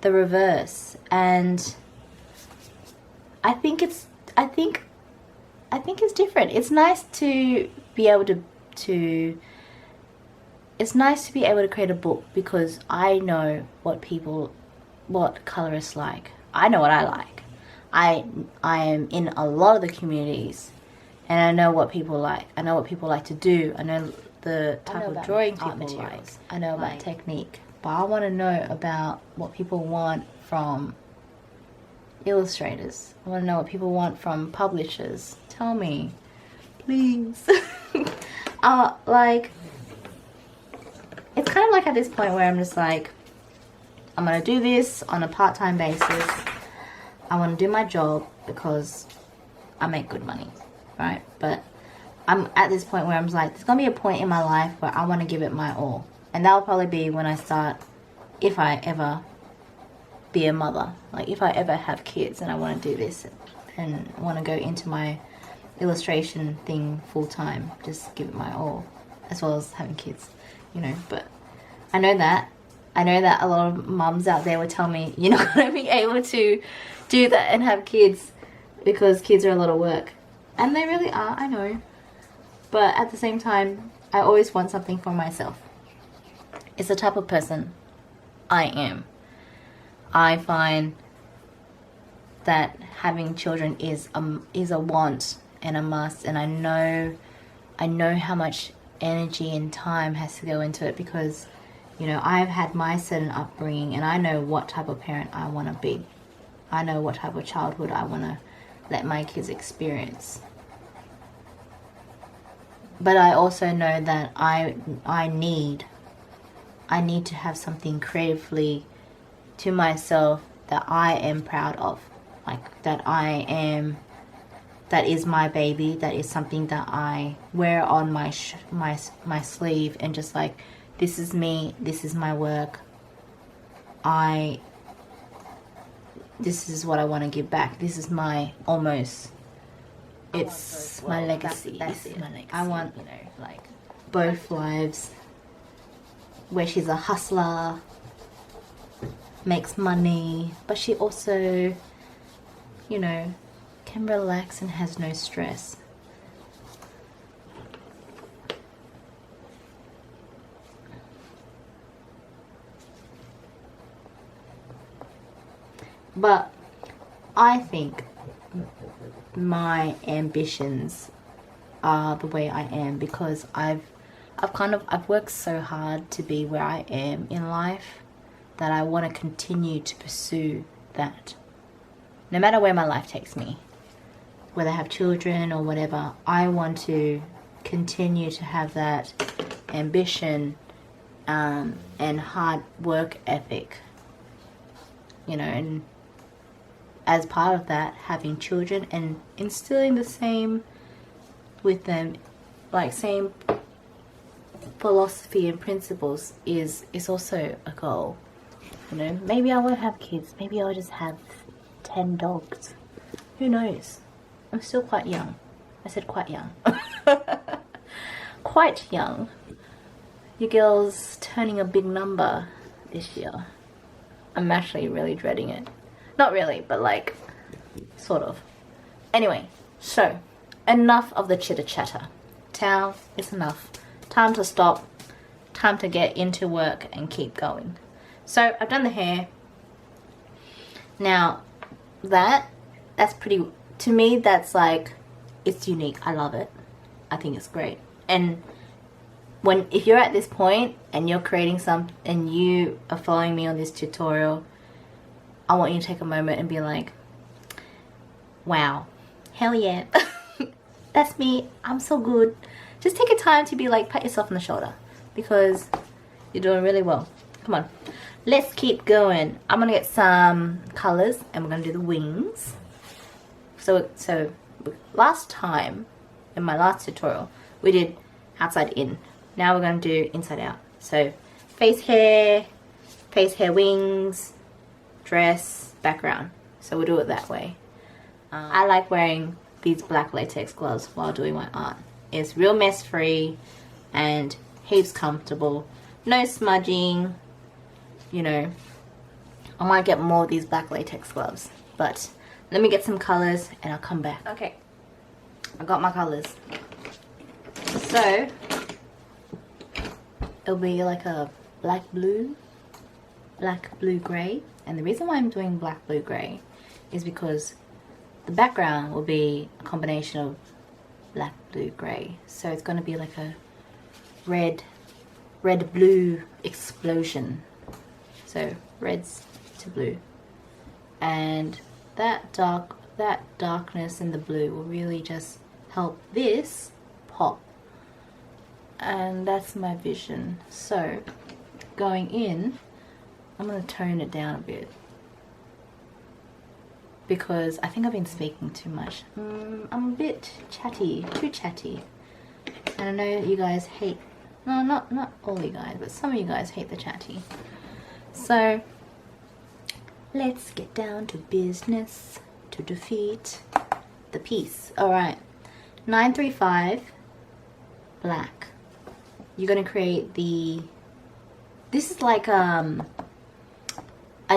the reverse. And I think it's different. It's nice to be able to create a book, because I know what colorists like. I know what I like. I am in a lot of the communities, and I know what people like. I know what people like to do. I know the type of drawing people like. I know about technique. But I want to know about what people want from illustrators. I want to know what people want from publishers. Tell me, please. Like, it's kind of like at this point where I'm just like, I'm going to do this on a part-time basis. I want to do my job because I make good money, right? But I'm at this point where I'm like, there's going to be a point in my life where I want to give it my all. And that'll probably be when I start, if I ever be a mother. Like, if I ever have kids and I want to do this and want to go into my illustration thing full time, just give it my all, as well as having kids, you know. But I know that a lot of mums out there would tell me, you're not going to be able to do that and have kids because kids are a lot of work. And they really are, I know. But at the same time, I always want something for myself. It's the type of person I am. I find that having children is a want and a must, and I know how much energy and time has to go into it, because, you know, I've had my certain upbringing, and I know what type of parent I want to be. I know what type of childhood I want to let my kids experience. But I also know that I need to have something creatively to myself that I am proud of. like that that is my baby, that is something that I wear on my sleeve, and just like, this is me, this is my work, this is what I want to give back, this is my almost, it's my legacy. That's my legacy. I want, you know, like both lives, where she's a hustler, makes money, but she also, you know, can relax and has no stress. But I think my ambitions are the way I am because I've worked so hard to be where I am in life that I want to continue to pursue that. No matter where my life takes me, whether I have children or whatever, I want to continue to have that ambition and hard work ethic, you know, and as part of that, having children and instilling the same with them, like same philosophy and principles is also a goal. You know, maybe I won't have kids, maybe I'll just have 10 dogs. Who knows? I'm still quite young. I said quite young. Quite young. Your girl's turning a big number this year. I'm actually really dreading it. Not really, but like, sort of. Anyway, so, enough of the chitter chatter. Tao, it's enough. Time to stop. Time to get into work and keep going. So, I've done the hair. Now, that's pretty, to me, that's like, it's unique. I love it. I think it's great. And if you're at this point and you're creating and you are following me on this tutorial, I want you to take a moment and be like, wow, hell yeah, that's me, I'm so good. Just take a time to be like, pat yourself on the shoulder, because you're doing really well. Come on, let's keep going. I'm gonna get some colors and we're gonna do the wings. So last time, in my last tutorial, we did outside in. Now we're gonna do inside out. So face hair, wings, dress, background. So we'll do it that way. I like wearing these black latex gloves while doing my art. It's real mess free and heaps comfortable. No smudging, you know. I might get more of these black latex gloves, but let me get some colors and I'll come back. Okay, I got my colors. So it'll be like a black blue gray. And the reason why I'm doing black blue gray is because the background will be a combination of black blue gray. So it's going to be like a red blue explosion. So reds to blue, and that darkness in the blue will really just help this pop. And that's my vision. So going in, I'm going to tone it down a bit because I think I've been speaking too much. I'm a bit chatty, too chatty. And I know you guys hate, no, not all you guys, but some of you guys hate the chatty. So let's get down to business to defeat the piece. Alright, 935 black. You're going to create this is like I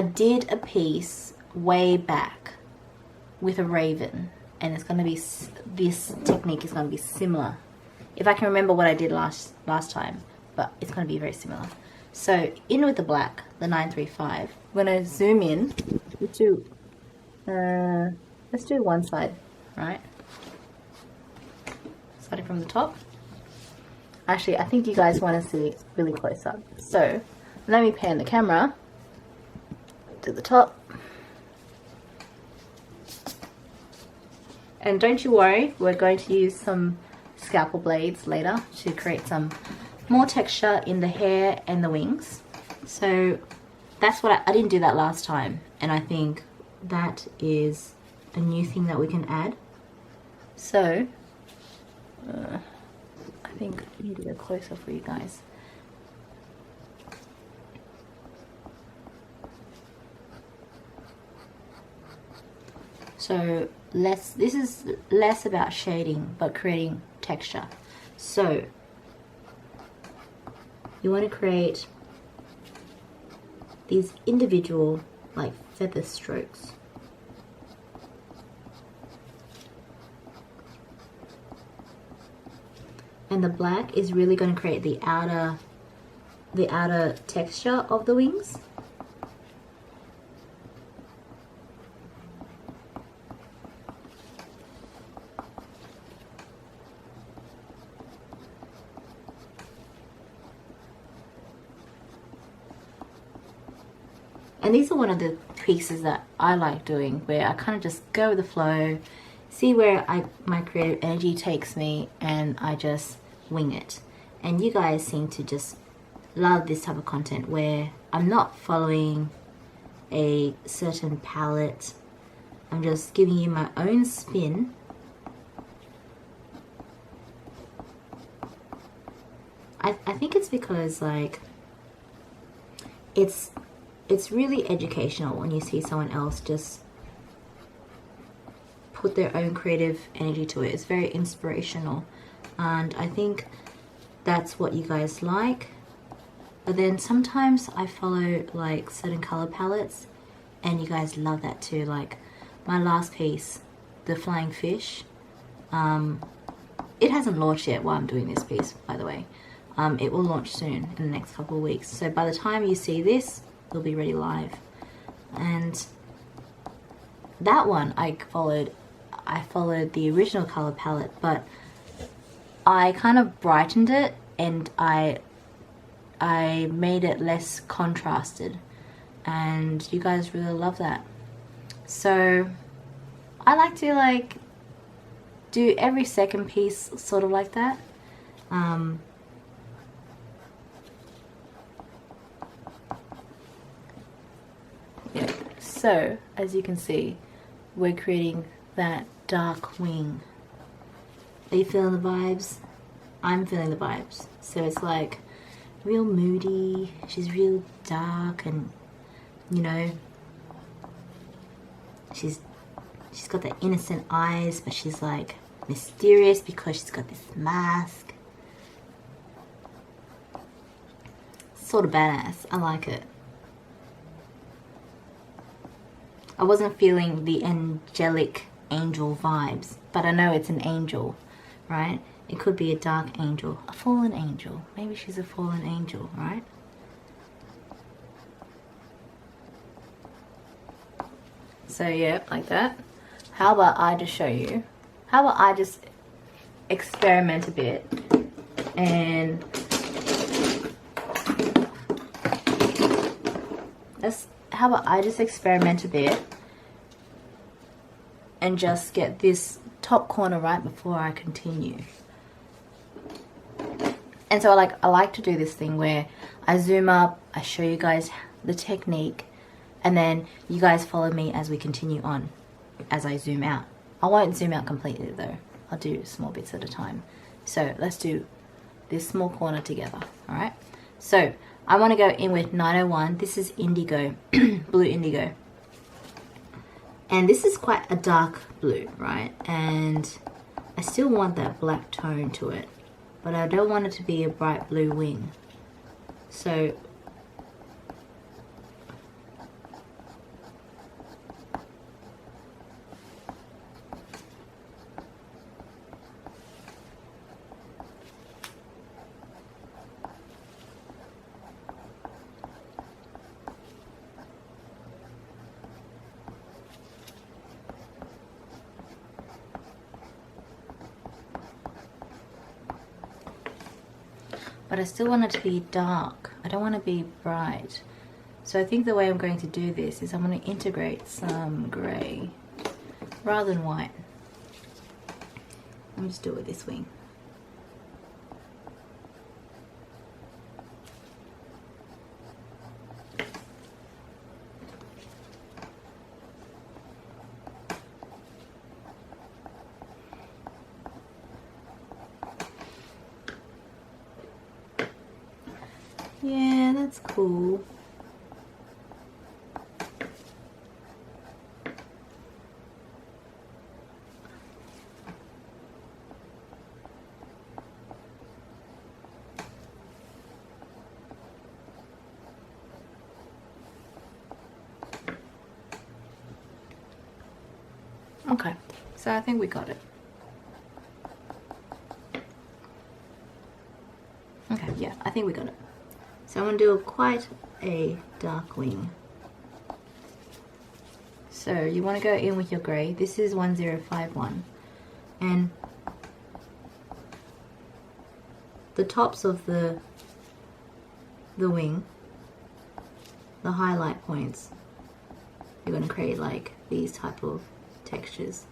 did a piece way back with a raven, and it's going to be, this technique is going to be similar. If I can remember what I did last time, but it's going to be very similar. So in with the black, the 935. I'm going to zoom in. Let's do one side, right? Starting from the top. Actually, I think you guys want to see really close up. So let me pan the camera to the top. And don't you worry, we're going to use some scalpel blades later to create some more texture in the hair and the wings. So that's what I didn't do that last time, and I think that is a new thing that we can add. So I think I need to go closer for you guys. So this is less about shading but creating texture. So you want to create these individual like feather strokes. And the black is really going to create the outer texture of the wings. And these are one of the pieces that I like doing, where I kind of just go with the flow, see where my creative energy takes me, and I just wing it. And you guys seem to just love this type of content where I'm not following a certain palette. I'm just giving you my own spin. I think it's because like it's really educational when you see someone else just put their own creative energy to it. It's very inspirational, and I think that's what you guys like. But then sometimes I follow like certain color palettes, and you guys love that too. Like my last piece, the flying fish, it hasn't launched yet while I'm doing this piece, by the way. It will launch soon in the next couple of weeks, so by the time you see this, it'll be ready live. And that one I followed the original color palette, but I kind of brightened it, and I made it less contrasted, and you guys really love that. So I like to like do every second piece sort of like that. Yeah. So as you can see, we're creating that dark wing. Are you feeling the vibes? I'm feeling the vibes. So it's like real moody, she's real dark, and you know, she's got the innocent eyes, but she's like mysterious because she's got this mask. Sort of badass. I like it. I wasn't feeling the angelic angel vibes, but I know it's an angel, right? It could be a dark angel, a fallen angel. Maybe she's a fallen angel, right? So yeah, like that. How about I just show you? How about I just experiment a bit, and how about I just experiment a bit and just get this top corner right before I continue. And so I like to do this thing where I zoom up, I show you guys the technique, and then you guys follow me as we continue on, as I zoom out. I won't zoom out completely though. I'll do small bits at a time. So let's do this small corner together, all right? So I want to go in with 901. This is indigo, blue indigo. And this is quite a dark blue, right? And I still want that black tone to it, but I don't want it to be a bright blue wing. So but I still want it to be dark. I don't want to be bright. So I think the way I'm going to do this is I'm going to integrate some grey rather than white. Let me just do it with this wing. that's cool. Okay, so I think we got it. Okay, yeah, I think we got it. So I'm going to do quite a dark wing. So you want to go in with your grey. This is 1051. And the tops of the wing, the highlight points, you're going to create like these type of textures.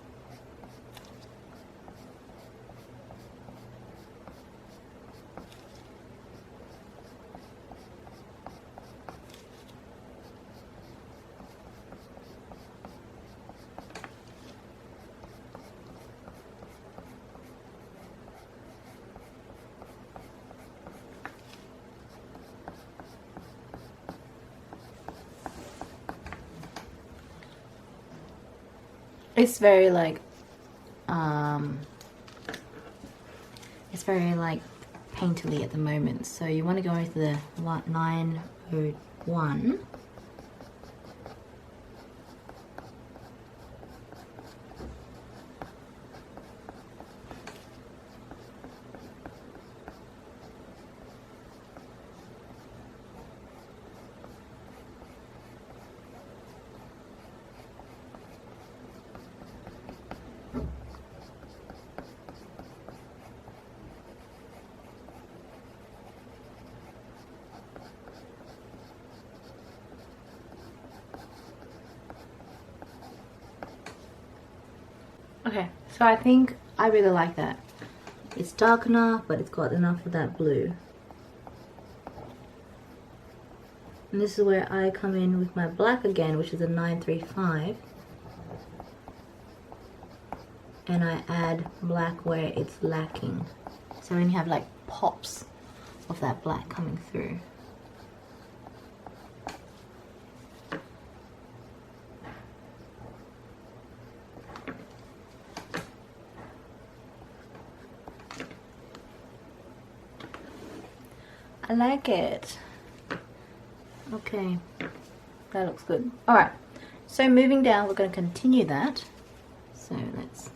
It's very like painterly at the moment, so you want to go into the 901. Okay, so I think I really like that. It's dark enough, but it's got enough of that blue. And this is where I come in with my black again, which is a 935. And I add black where it's lacking. So when you have like pops of that black coming through. I like it. Okay, that looks good. All right, so moving down, we're going to continue that. So let's.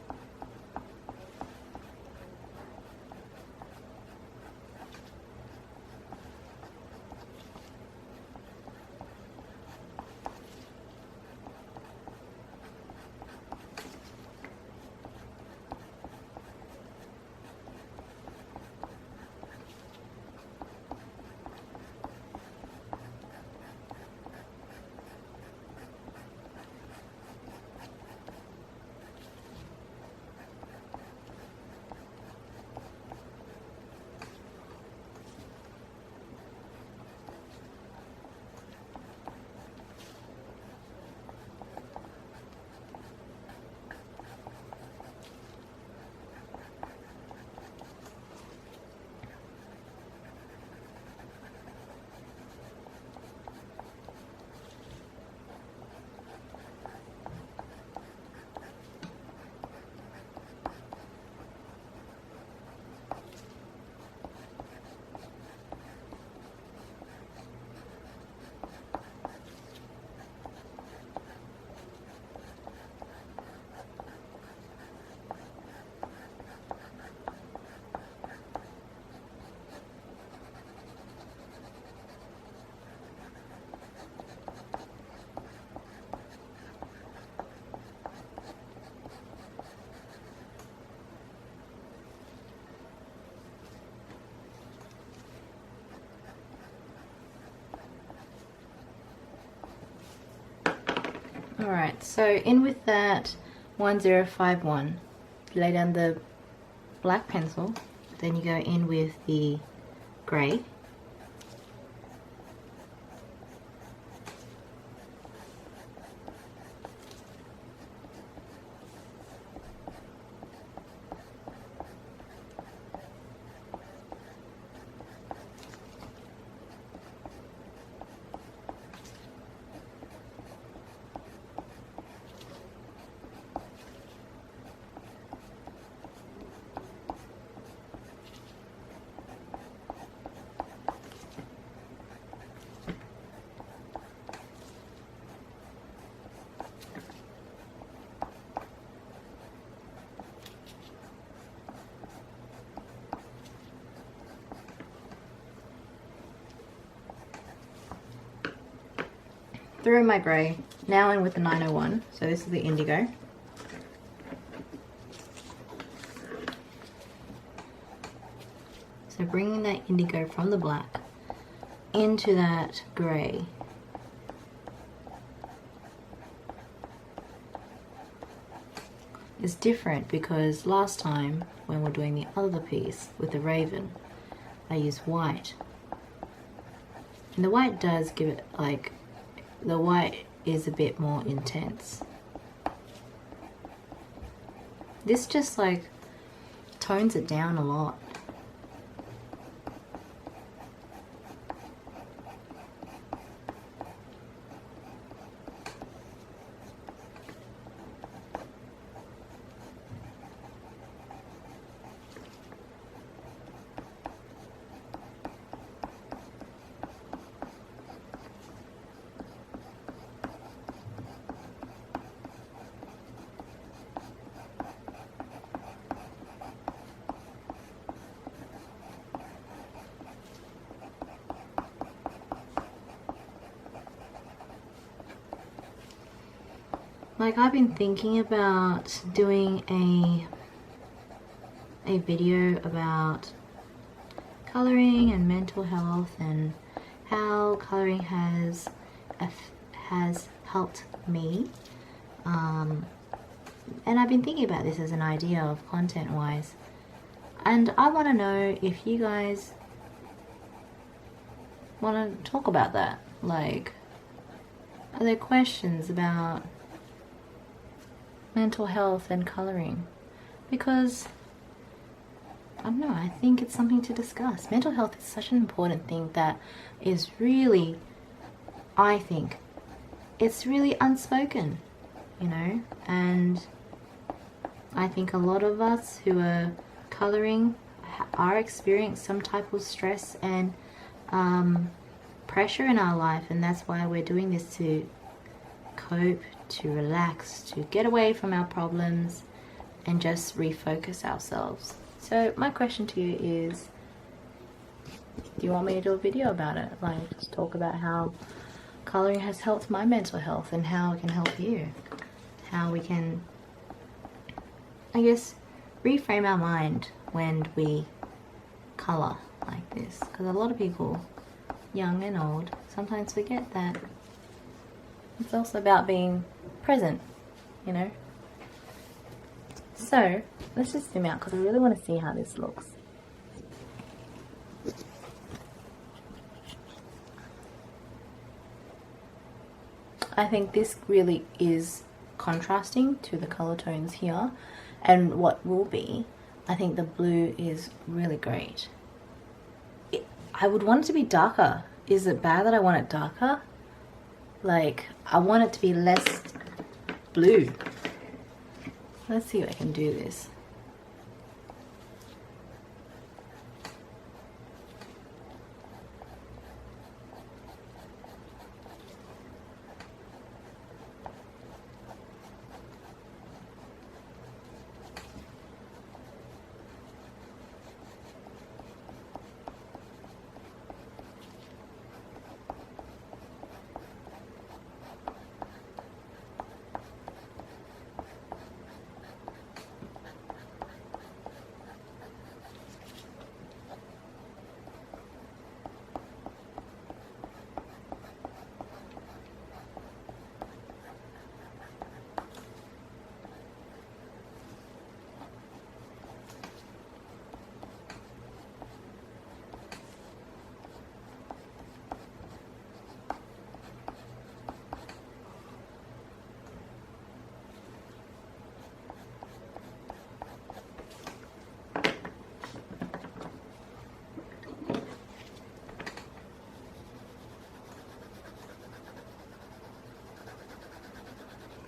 Alright, so in with that 1051, lay down the black pencil, then you go in with the grey. through my grey, now in with the 901. So this is the indigo. So bringing that indigo from the black into that grey. It's different because last time when we're doing the other piece with the raven, I used white. And the white does give it, like, the white is a bit more intense. This just like tones it down a lot. Like, I've been thinking about doing a video about coloring and mental health and how coloring has helped me. And I've been thinking about this as an idea of content wise, and I want to know if you guys want to talk about that. Like, are there questions about mental health and coloring? Because I don't know, I think it's something to discuss. Mental health is such an important thing that is really, I think, it's really unspoken, you know, and I think a lot of us who are coloring are experiencing some type of stress and pressure in our life, and that's why we're doing this, to cope, to relax, to get away from our problems and just refocus ourselves. So my question to you is, do you want me to do a video about it? Like, just talk about how coloring has helped my mental health and how it can help you. How we can, I guess, reframe our mind when we color like this. Because a lot of people, young and old, sometimes forget that it's also about being present, you know. So let's just zoom out because I really want to see how this looks. I think this really is contrasting to the color tones here, and what will be, I think the blue is really great. I would want it to be darker. Is it bad that I want it darker? Like, I want it to be less blue. Let's see if I can do this.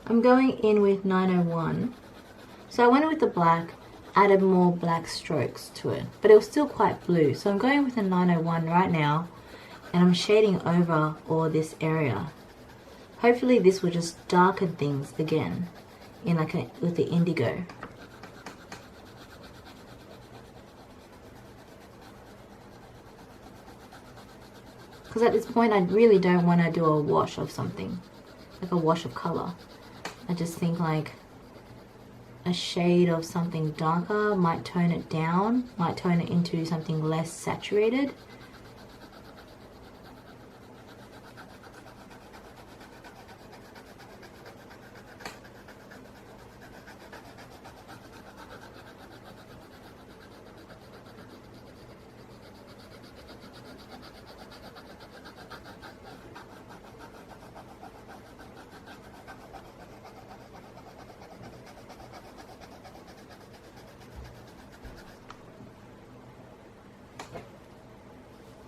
I'm going in with 901. So I went in with the black, added more black strokes to it, but it was still quite blue. So I'm going with a 901 right now, and I'm shading over all this area. Hopefully this will just darken things again in like with the indigo. Because at this point I really don't want to do a wash of something, like a wash of color. I just think like a shade of something darker might tone it down, might tone it into something less saturated.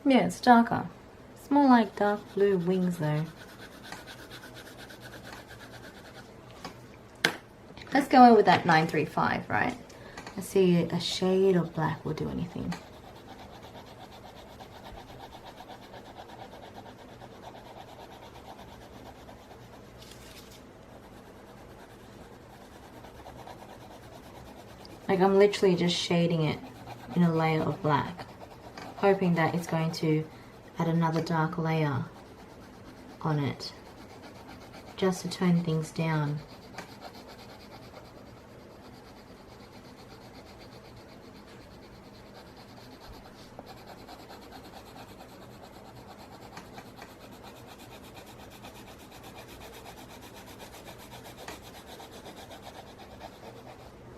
Yeah, it's darker. It's more like dark blue wings though. Let's go in with that 935, right? Let's see, a shade of black will do anything. Like I'm literally just shading it in a layer of black, hoping that it's going to add another dark layer on it, just to tone things down.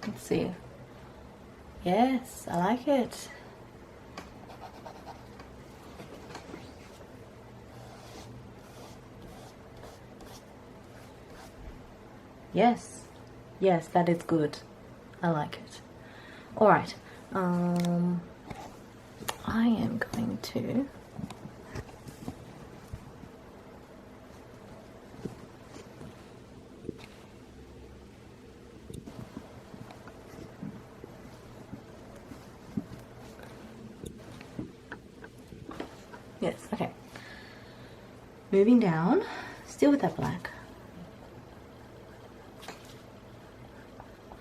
Let's see. Yes, I like it. Yes, yes, that is good. I like it. All right. I am going to yes, okay. Moving down, still with that black.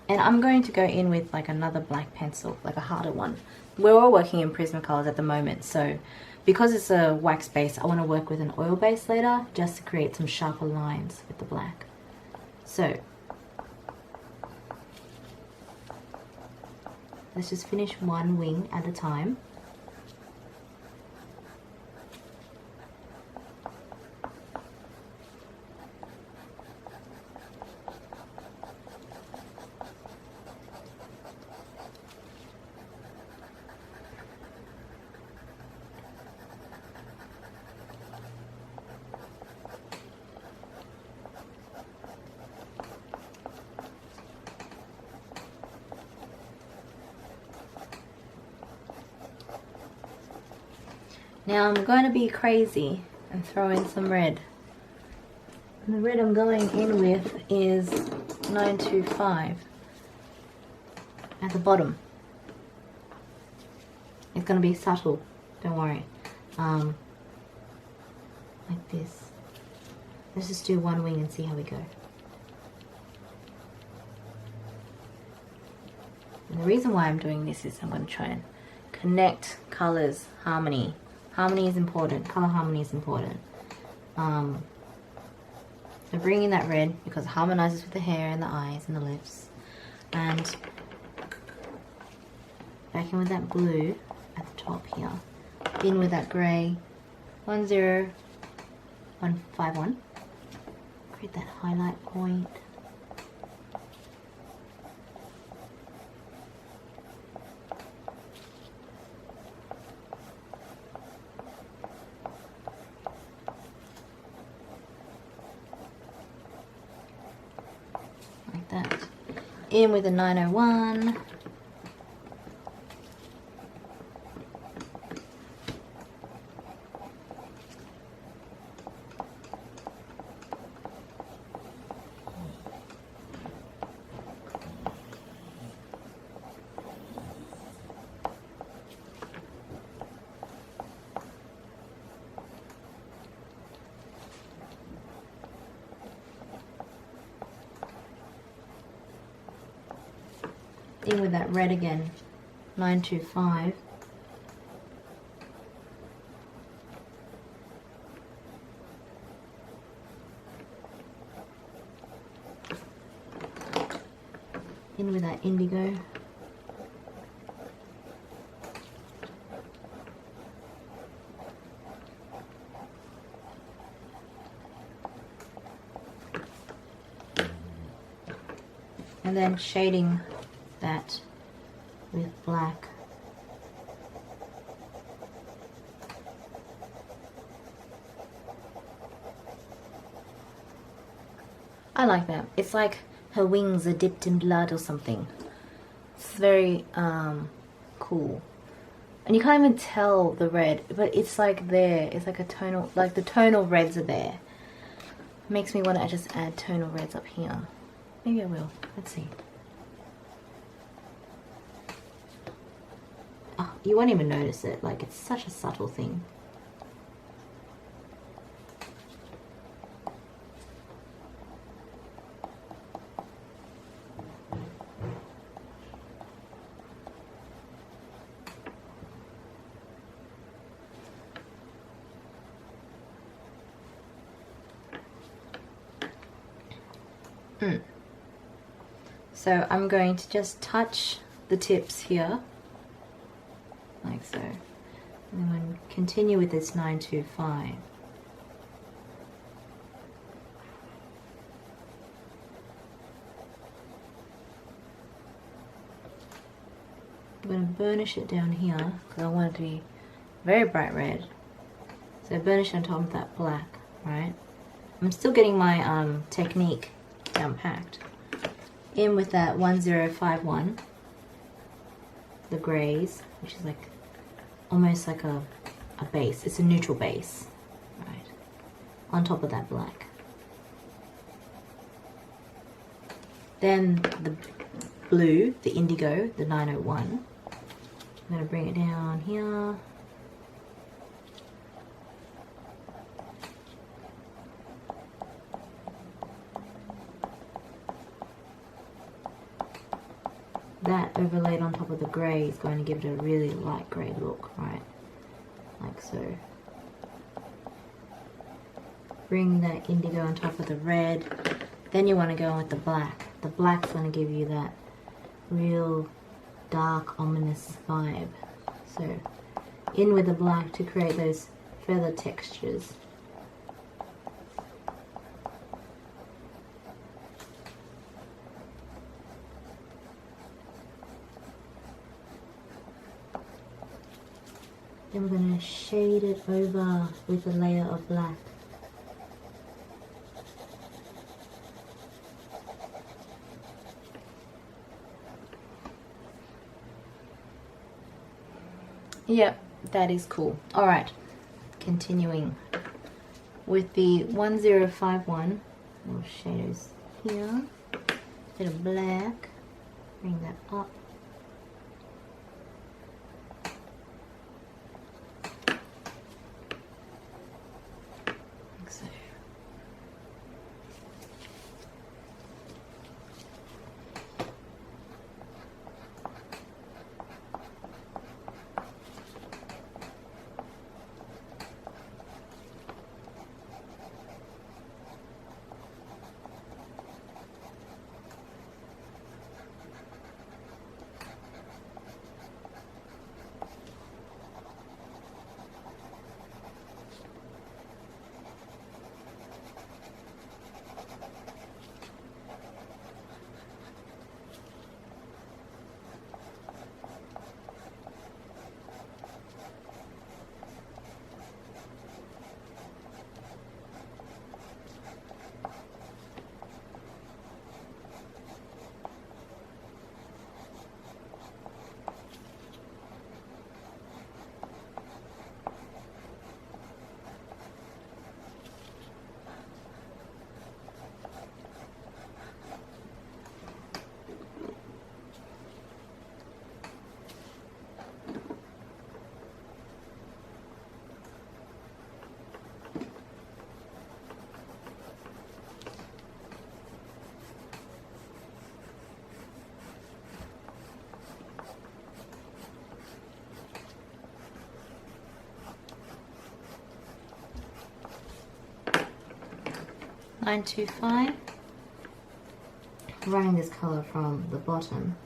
And I'm going to go in with like another black pencil, like a harder one. We're all working in Prismacolors at the moment, so because it's a wax base, I want to work with an oil base later, just to create some sharper lines with the black. So let's just finish one wing at a time. Now I'm going to be crazy and throw in some red. And the red I'm going in with is 925 at the bottom. It's going to be subtle, don't worry. Like this. Let's just do one wing and see how we go. And the reason why I'm doing this is I'm going to try and connect colors, harmony. Harmony is important. Color harmony is important. So bring in that red because it harmonizes with the hair and the eyes and the lips. And back in with that blue at the top here. In with that grey. 10151. Create that highlight point. That in with a 901. In with that red again, 925. in with that indigo. And then shading that with black. I like that. It's like her wings are dipped in blood or something. It's very cool. And you can't even tell the red, but it's like there. It's like a tonal, like the tonal reds are there. Makes me want to just add tonal reds up here. Maybe I will. Let's see. Oh, you won't even notice it. Like, it's such a subtle thing. So I'm going to just touch the tips here, like so, and then continue with this 925. I'm going to burnish it down here because I want it to be very bright red. So burnish on top of that black, right? I'm still getting my technique down packed. In with that 1051, the grays, which is like almost like a base. It's a neutral base, right? On top of that black. Then the blue, the indigo, the 901. I'm going to bring it down here. That overlaid on top of the grey is going to give it a really light grey look, right? Like so. Bring that indigo on top of the red. Then you want to go in with the black. The black's going to give you that real dark, ominous vibe. So, in with the black to create those feather textures. Then we're going to shade it over with a layer of black. Yep, that is cool. Alright, continuing with the 1051. Little shadows here. Bit of black. Bring that up. Like so. running this color from the bottom.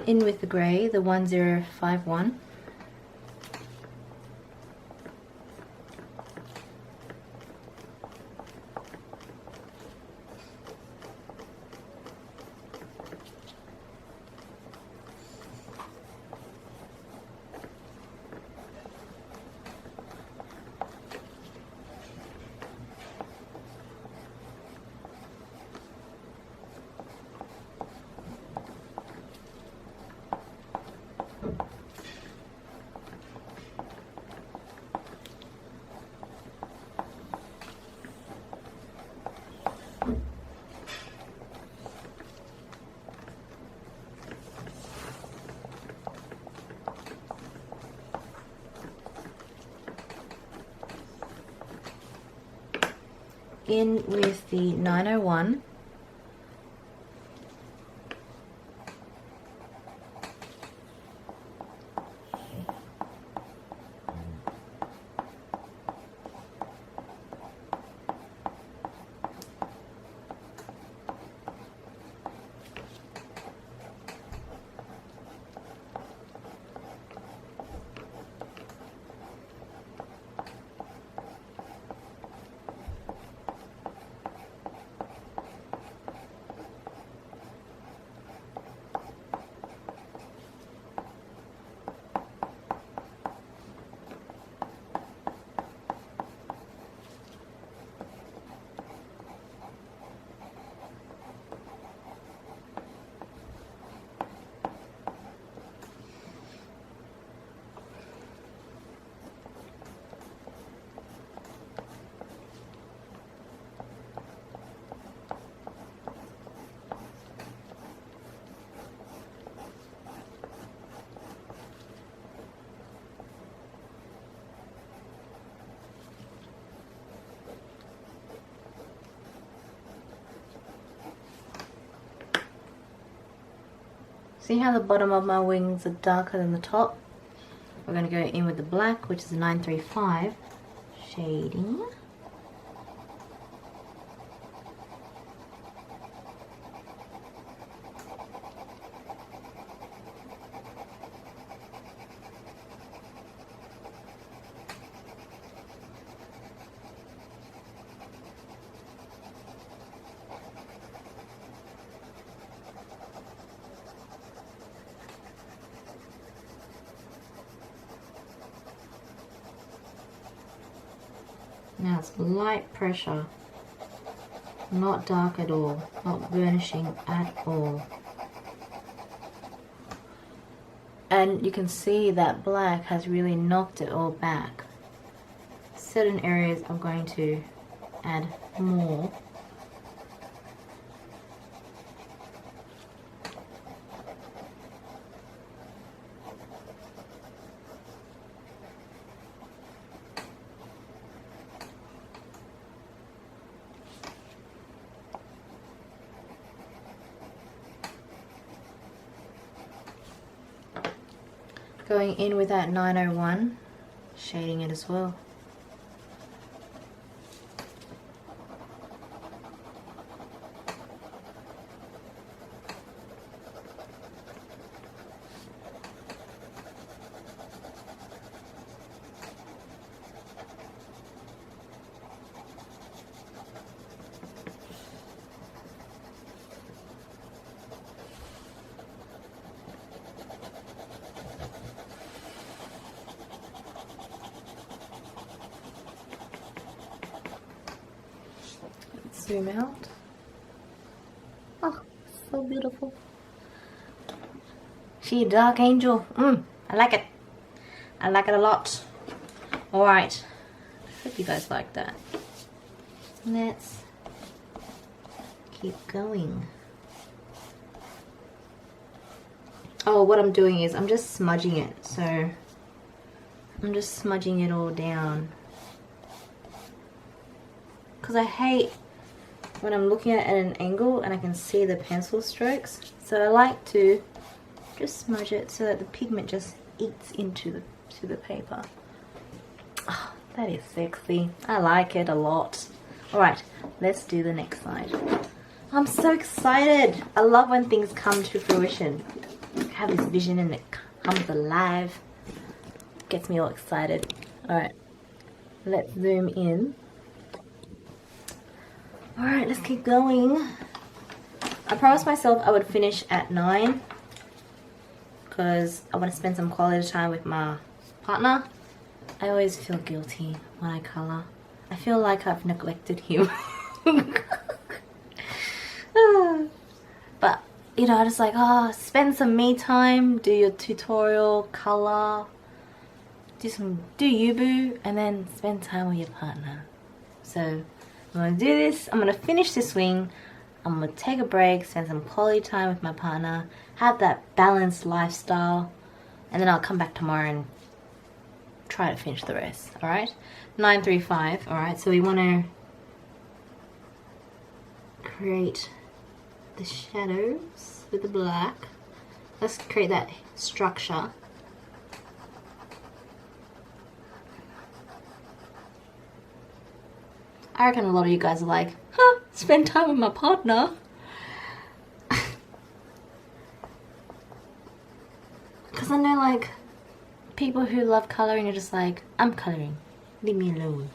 In with the grey, the 1051. In with the 901. See how the bottom of my wings are darker than the top? We're going to go in with the black, which is a 935 shading. Now it's light pressure, not dark at all, not burnishing at all. And you can see that black has really knocked it all back. Certain areas I'm going to add more. Going in with that 901, shading it as well. Zoom out. Oh, so beautiful. She a dark angel. I like it. I like it a lot. Alright. Hope you guys like that. Let's keep going. Oh, what I'm doing is I'm just smudging it. So I'm just smudging it all down. Because I hate when I'm looking at an angle and I can see the pencil strokes. So I like to just smudge it so that the pigment just eats into the paper. Oh, that is sexy. I like it a lot. Alright, let's do the next side. I'm so excited. I love when things come to fruition. I have this vision and it comes alive. It gets me all excited. Alright, let's zoom in. Alright, let's keep going. I promised myself I would finish at 9 because I want to spend some quality time with my partner. I always feel guilty when I color. I feel like I've neglected him. But, you know, I just like, oh, spend some me time, do your tutorial, color, do you boo, and then spend time with your partner. So, I'm gonna do this, I'm gonna finish this wing, I'm gonna take a break, spend some quality time with my partner, have that balanced lifestyle, and then I'll come back tomorrow and try to finish the rest. Alright, 935. Alright, so we want to create the shadows with the black. Let's create that structure. I reckon a lot of you guys are like, huh, spend time with my partner. Because I know, like, people who love coloring are just like, I'm coloring, leave me alone.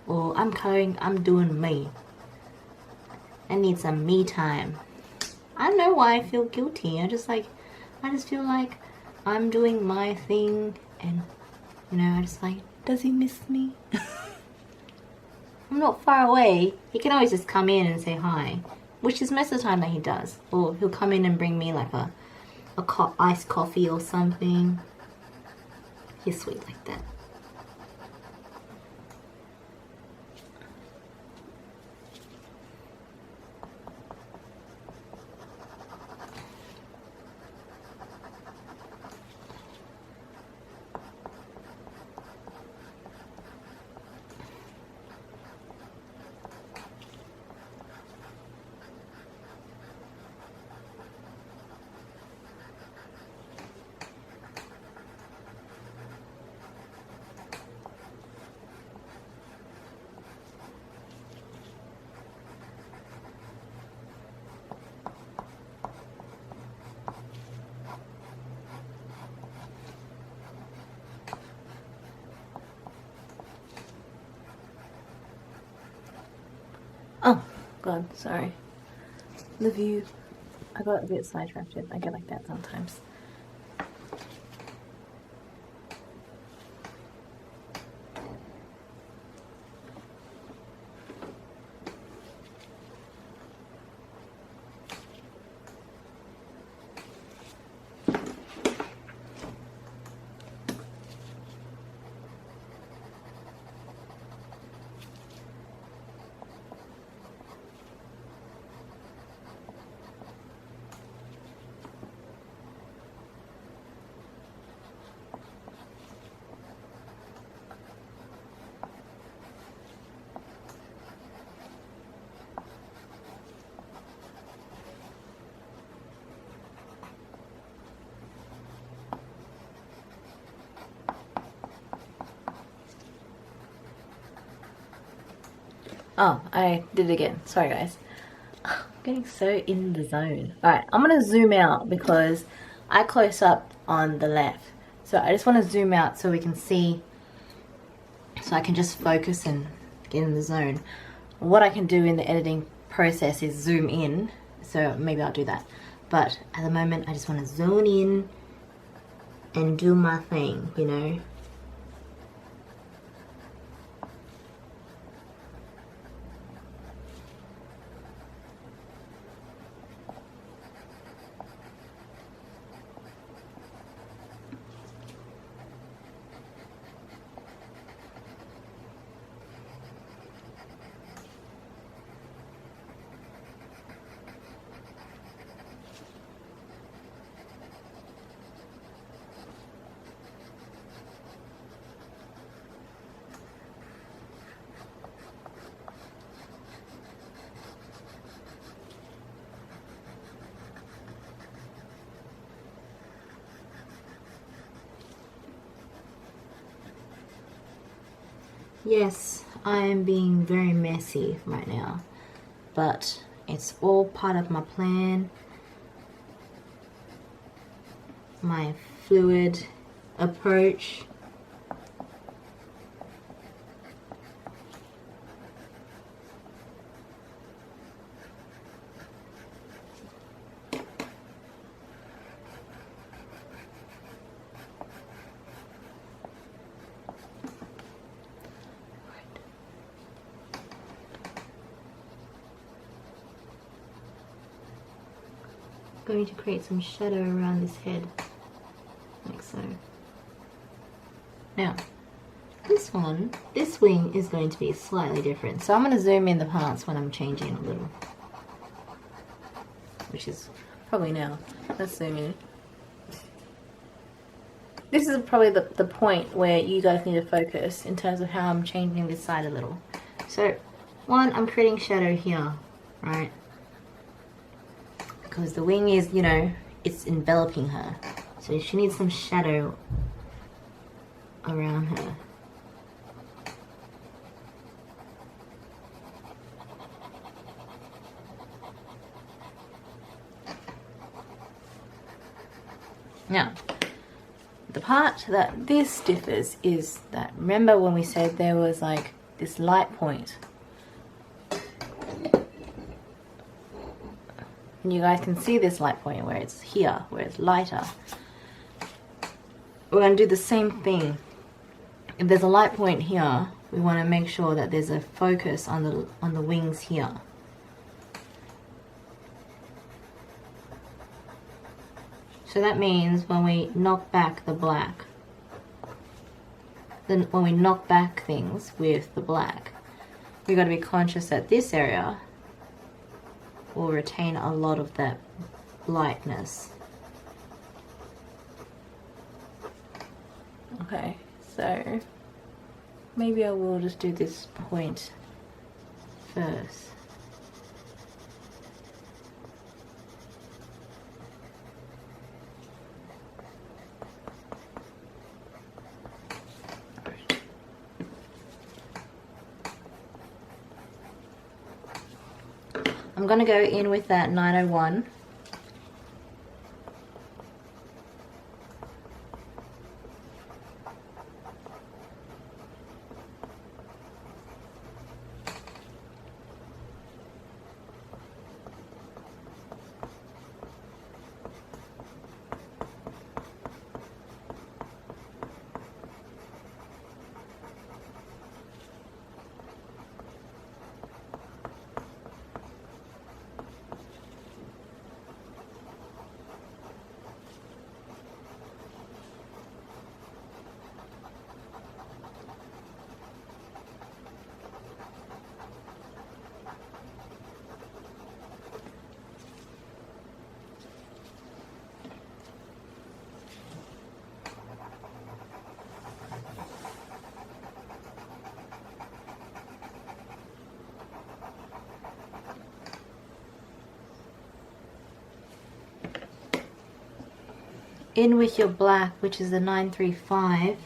Or I'm coloring, I'm doing me. I need some me time. I don't know why I feel guilty. I just feel like I'm doing my thing, and you know, I just like, does he miss me? I'm not far away. He can always just come in and say hi, which is most of the time that he does. Or he'll come in and bring me like a iced coffee or something. He's sweet like that. Oh, God, sorry. The view. I got a bit sidetracked. I get like that sometimes. Oh, I did it again. Sorry, guys. I'm getting so in the zone. Alright, I'm going to zoom out because I close up on the left. So I just want to zoom out so we can see, so I can just focus and get in the zone. What I can do in the editing process is zoom in. So maybe I'll do that. But at the moment, I just want to zone in and do my thing, you know. Yes, I am being very messy right now, but it's all part of my plan, my fluid approach. Going to create some shadow around this head, like so. Now, this wing is going to be slightly different. So I'm going to zoom in the parts when I'm changing a little, which is probably now. Let's zoom in. This is probably the point where you guys need to focus in terms of how I'm changing this side a little. So, one, I'm creating shadow here, right? Because the wing is, you know, it's enveloping her. So she needs some shadow around her. Now, the part that this differs is that, remember when we said there was like this light point? And you guys can see this light point where it's here, where it's lighter. We're going to do the same thing. If there's a light point here, we want to make sure that there's a focus on the wings here. So that means when we knock back the black, then when we knock back things with the black, we've got to be conscious that this area will retain a lot of that lightness. Okay, so maybe I will just do this point first. I'm going to go in with that 901. In with your black, which is the 935.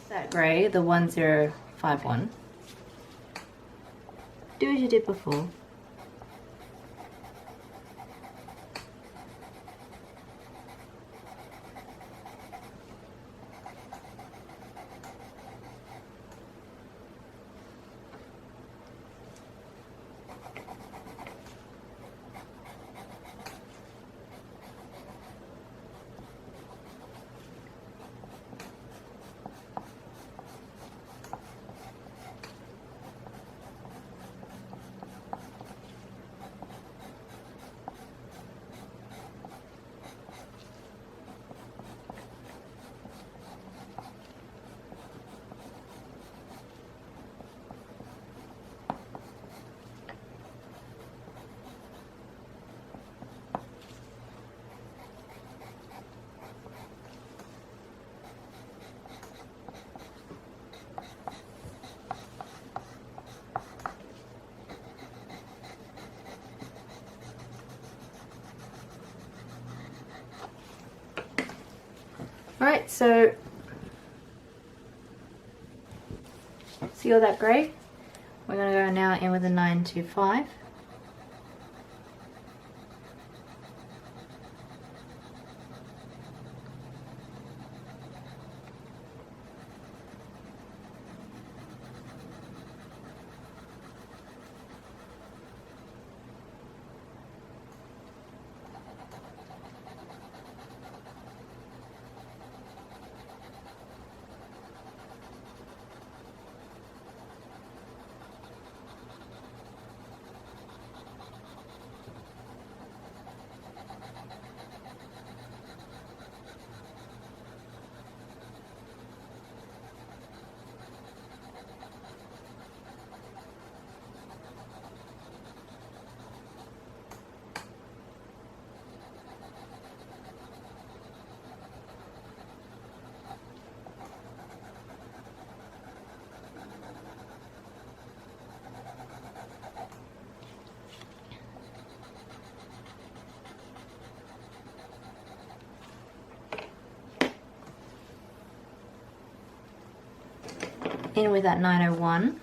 That grey, the 1051. Do as you did before. Alright, so see all that grey? We're going to go now in with a 925. In with that 901.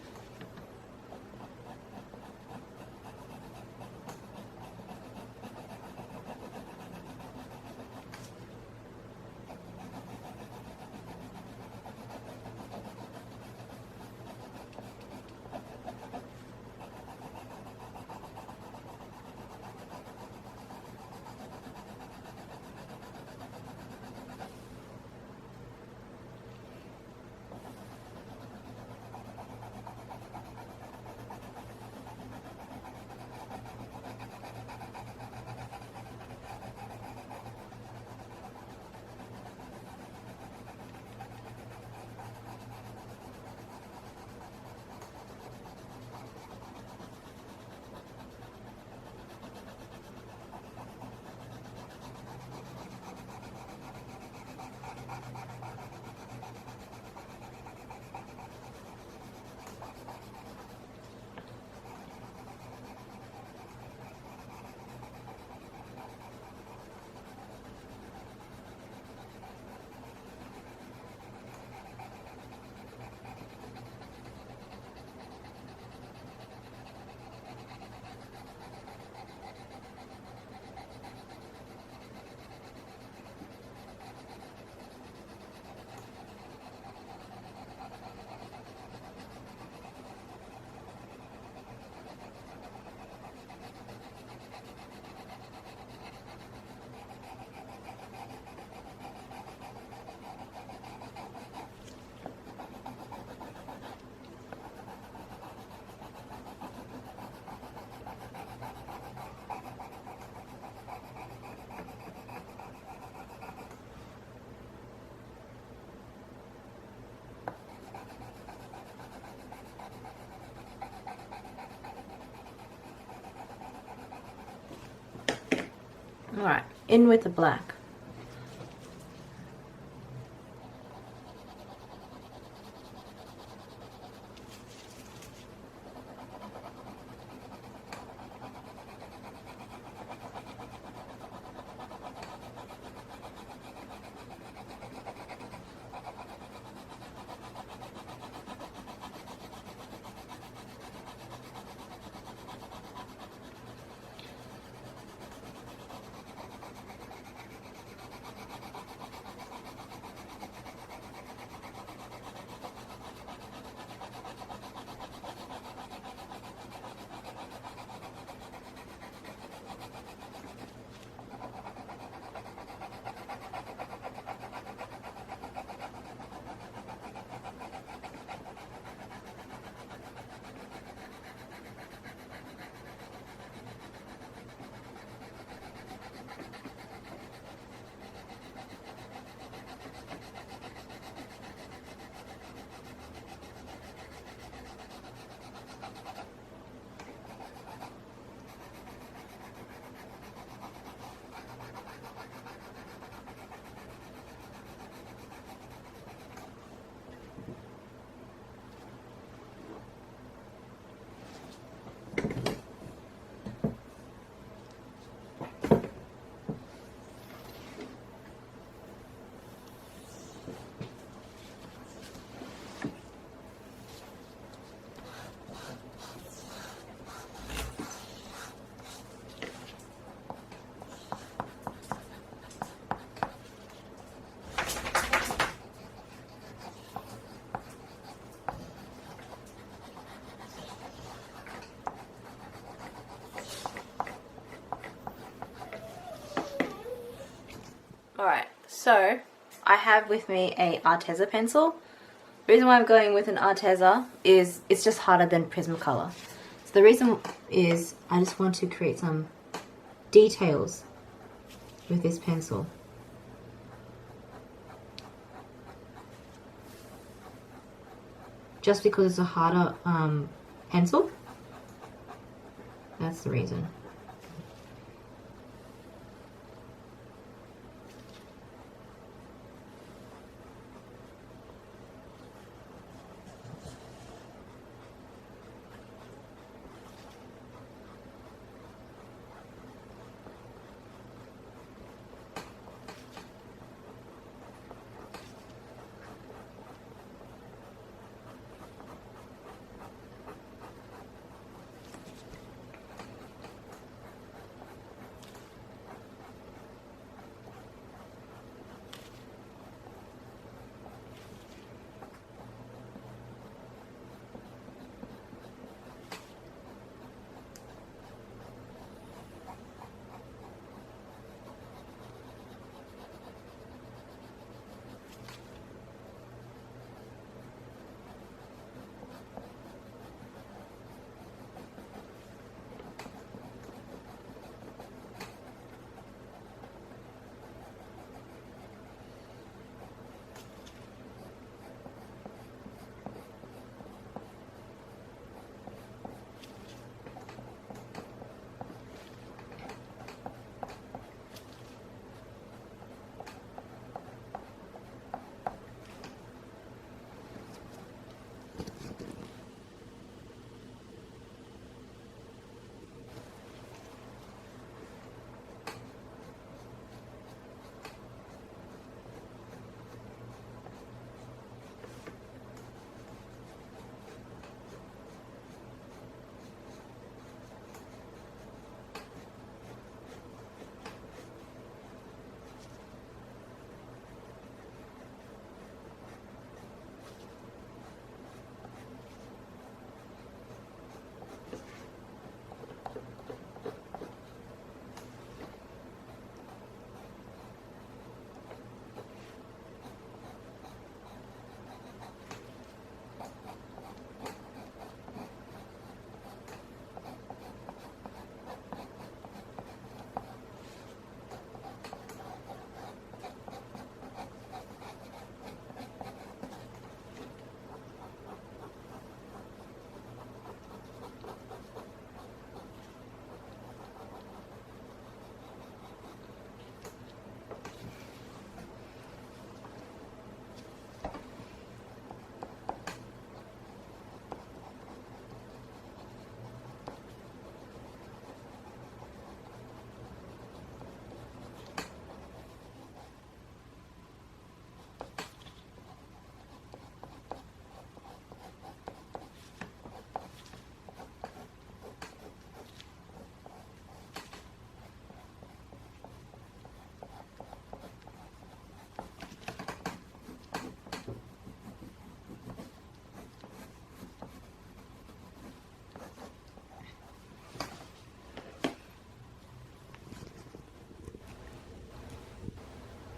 Alright, in with the black. So I have with me a Arteza pencil. The reason why I'm going with an Arteza is it's just harder than Prismacolor. So the reason is I just want to create some details with this pencil. Just because it's a harder pencil. That's the reason.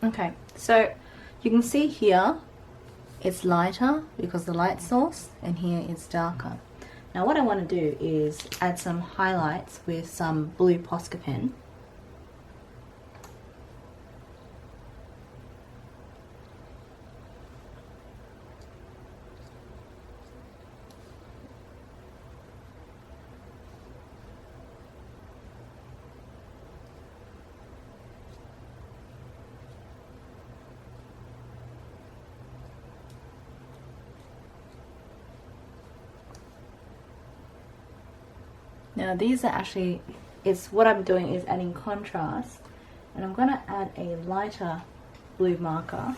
Okay, so you can see here it's lighter because the light source, and here it's darker. Now what I want to do is add some highlights with some blue Posca pen. Now these are actually, what I'm doing is adding contrast, and I'm going to add a lighter blue marker.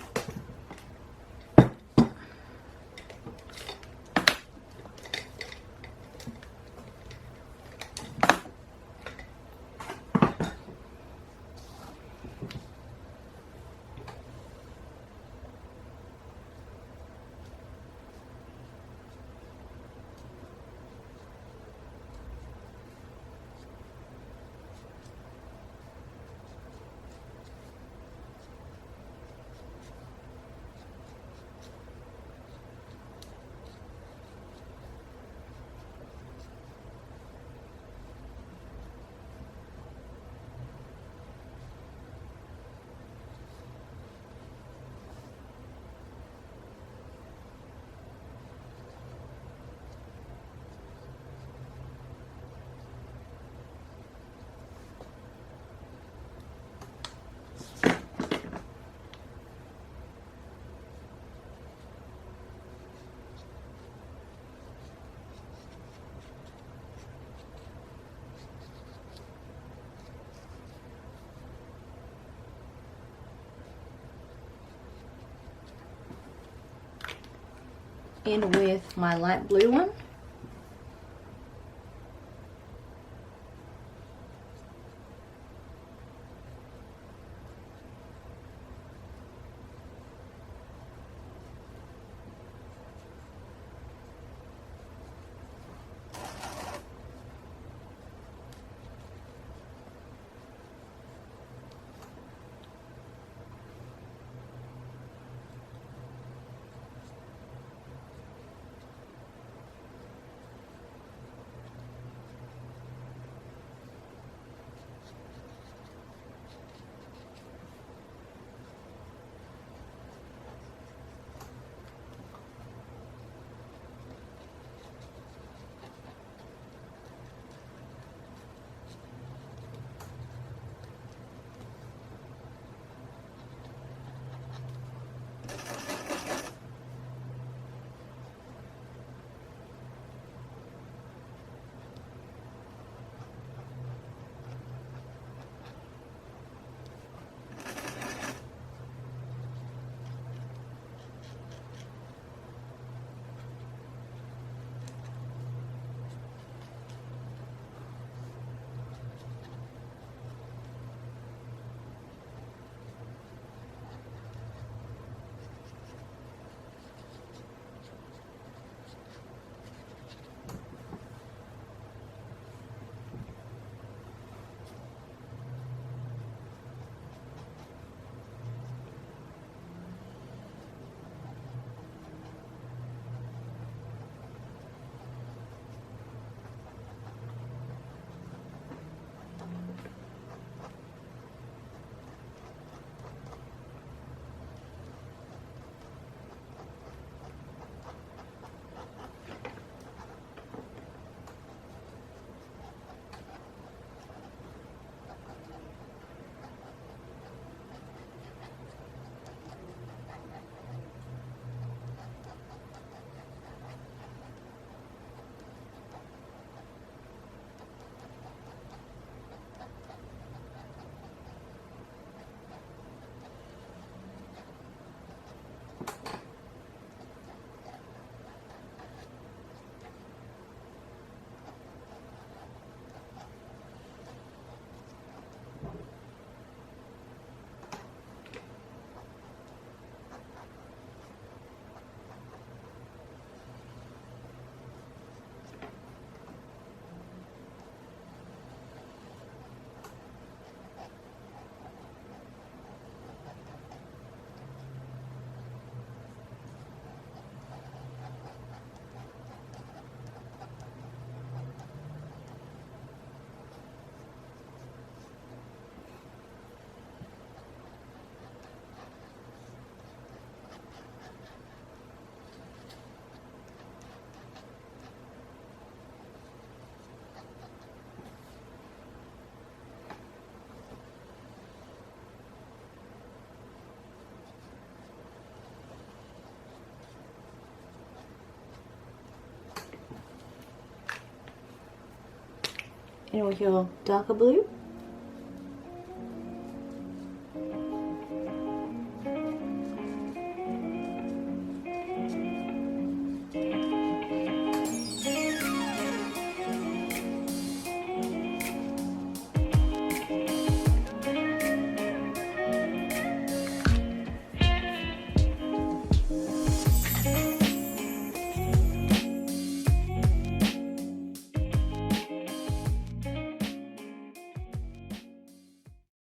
in with my light blue one. In with your darker blue.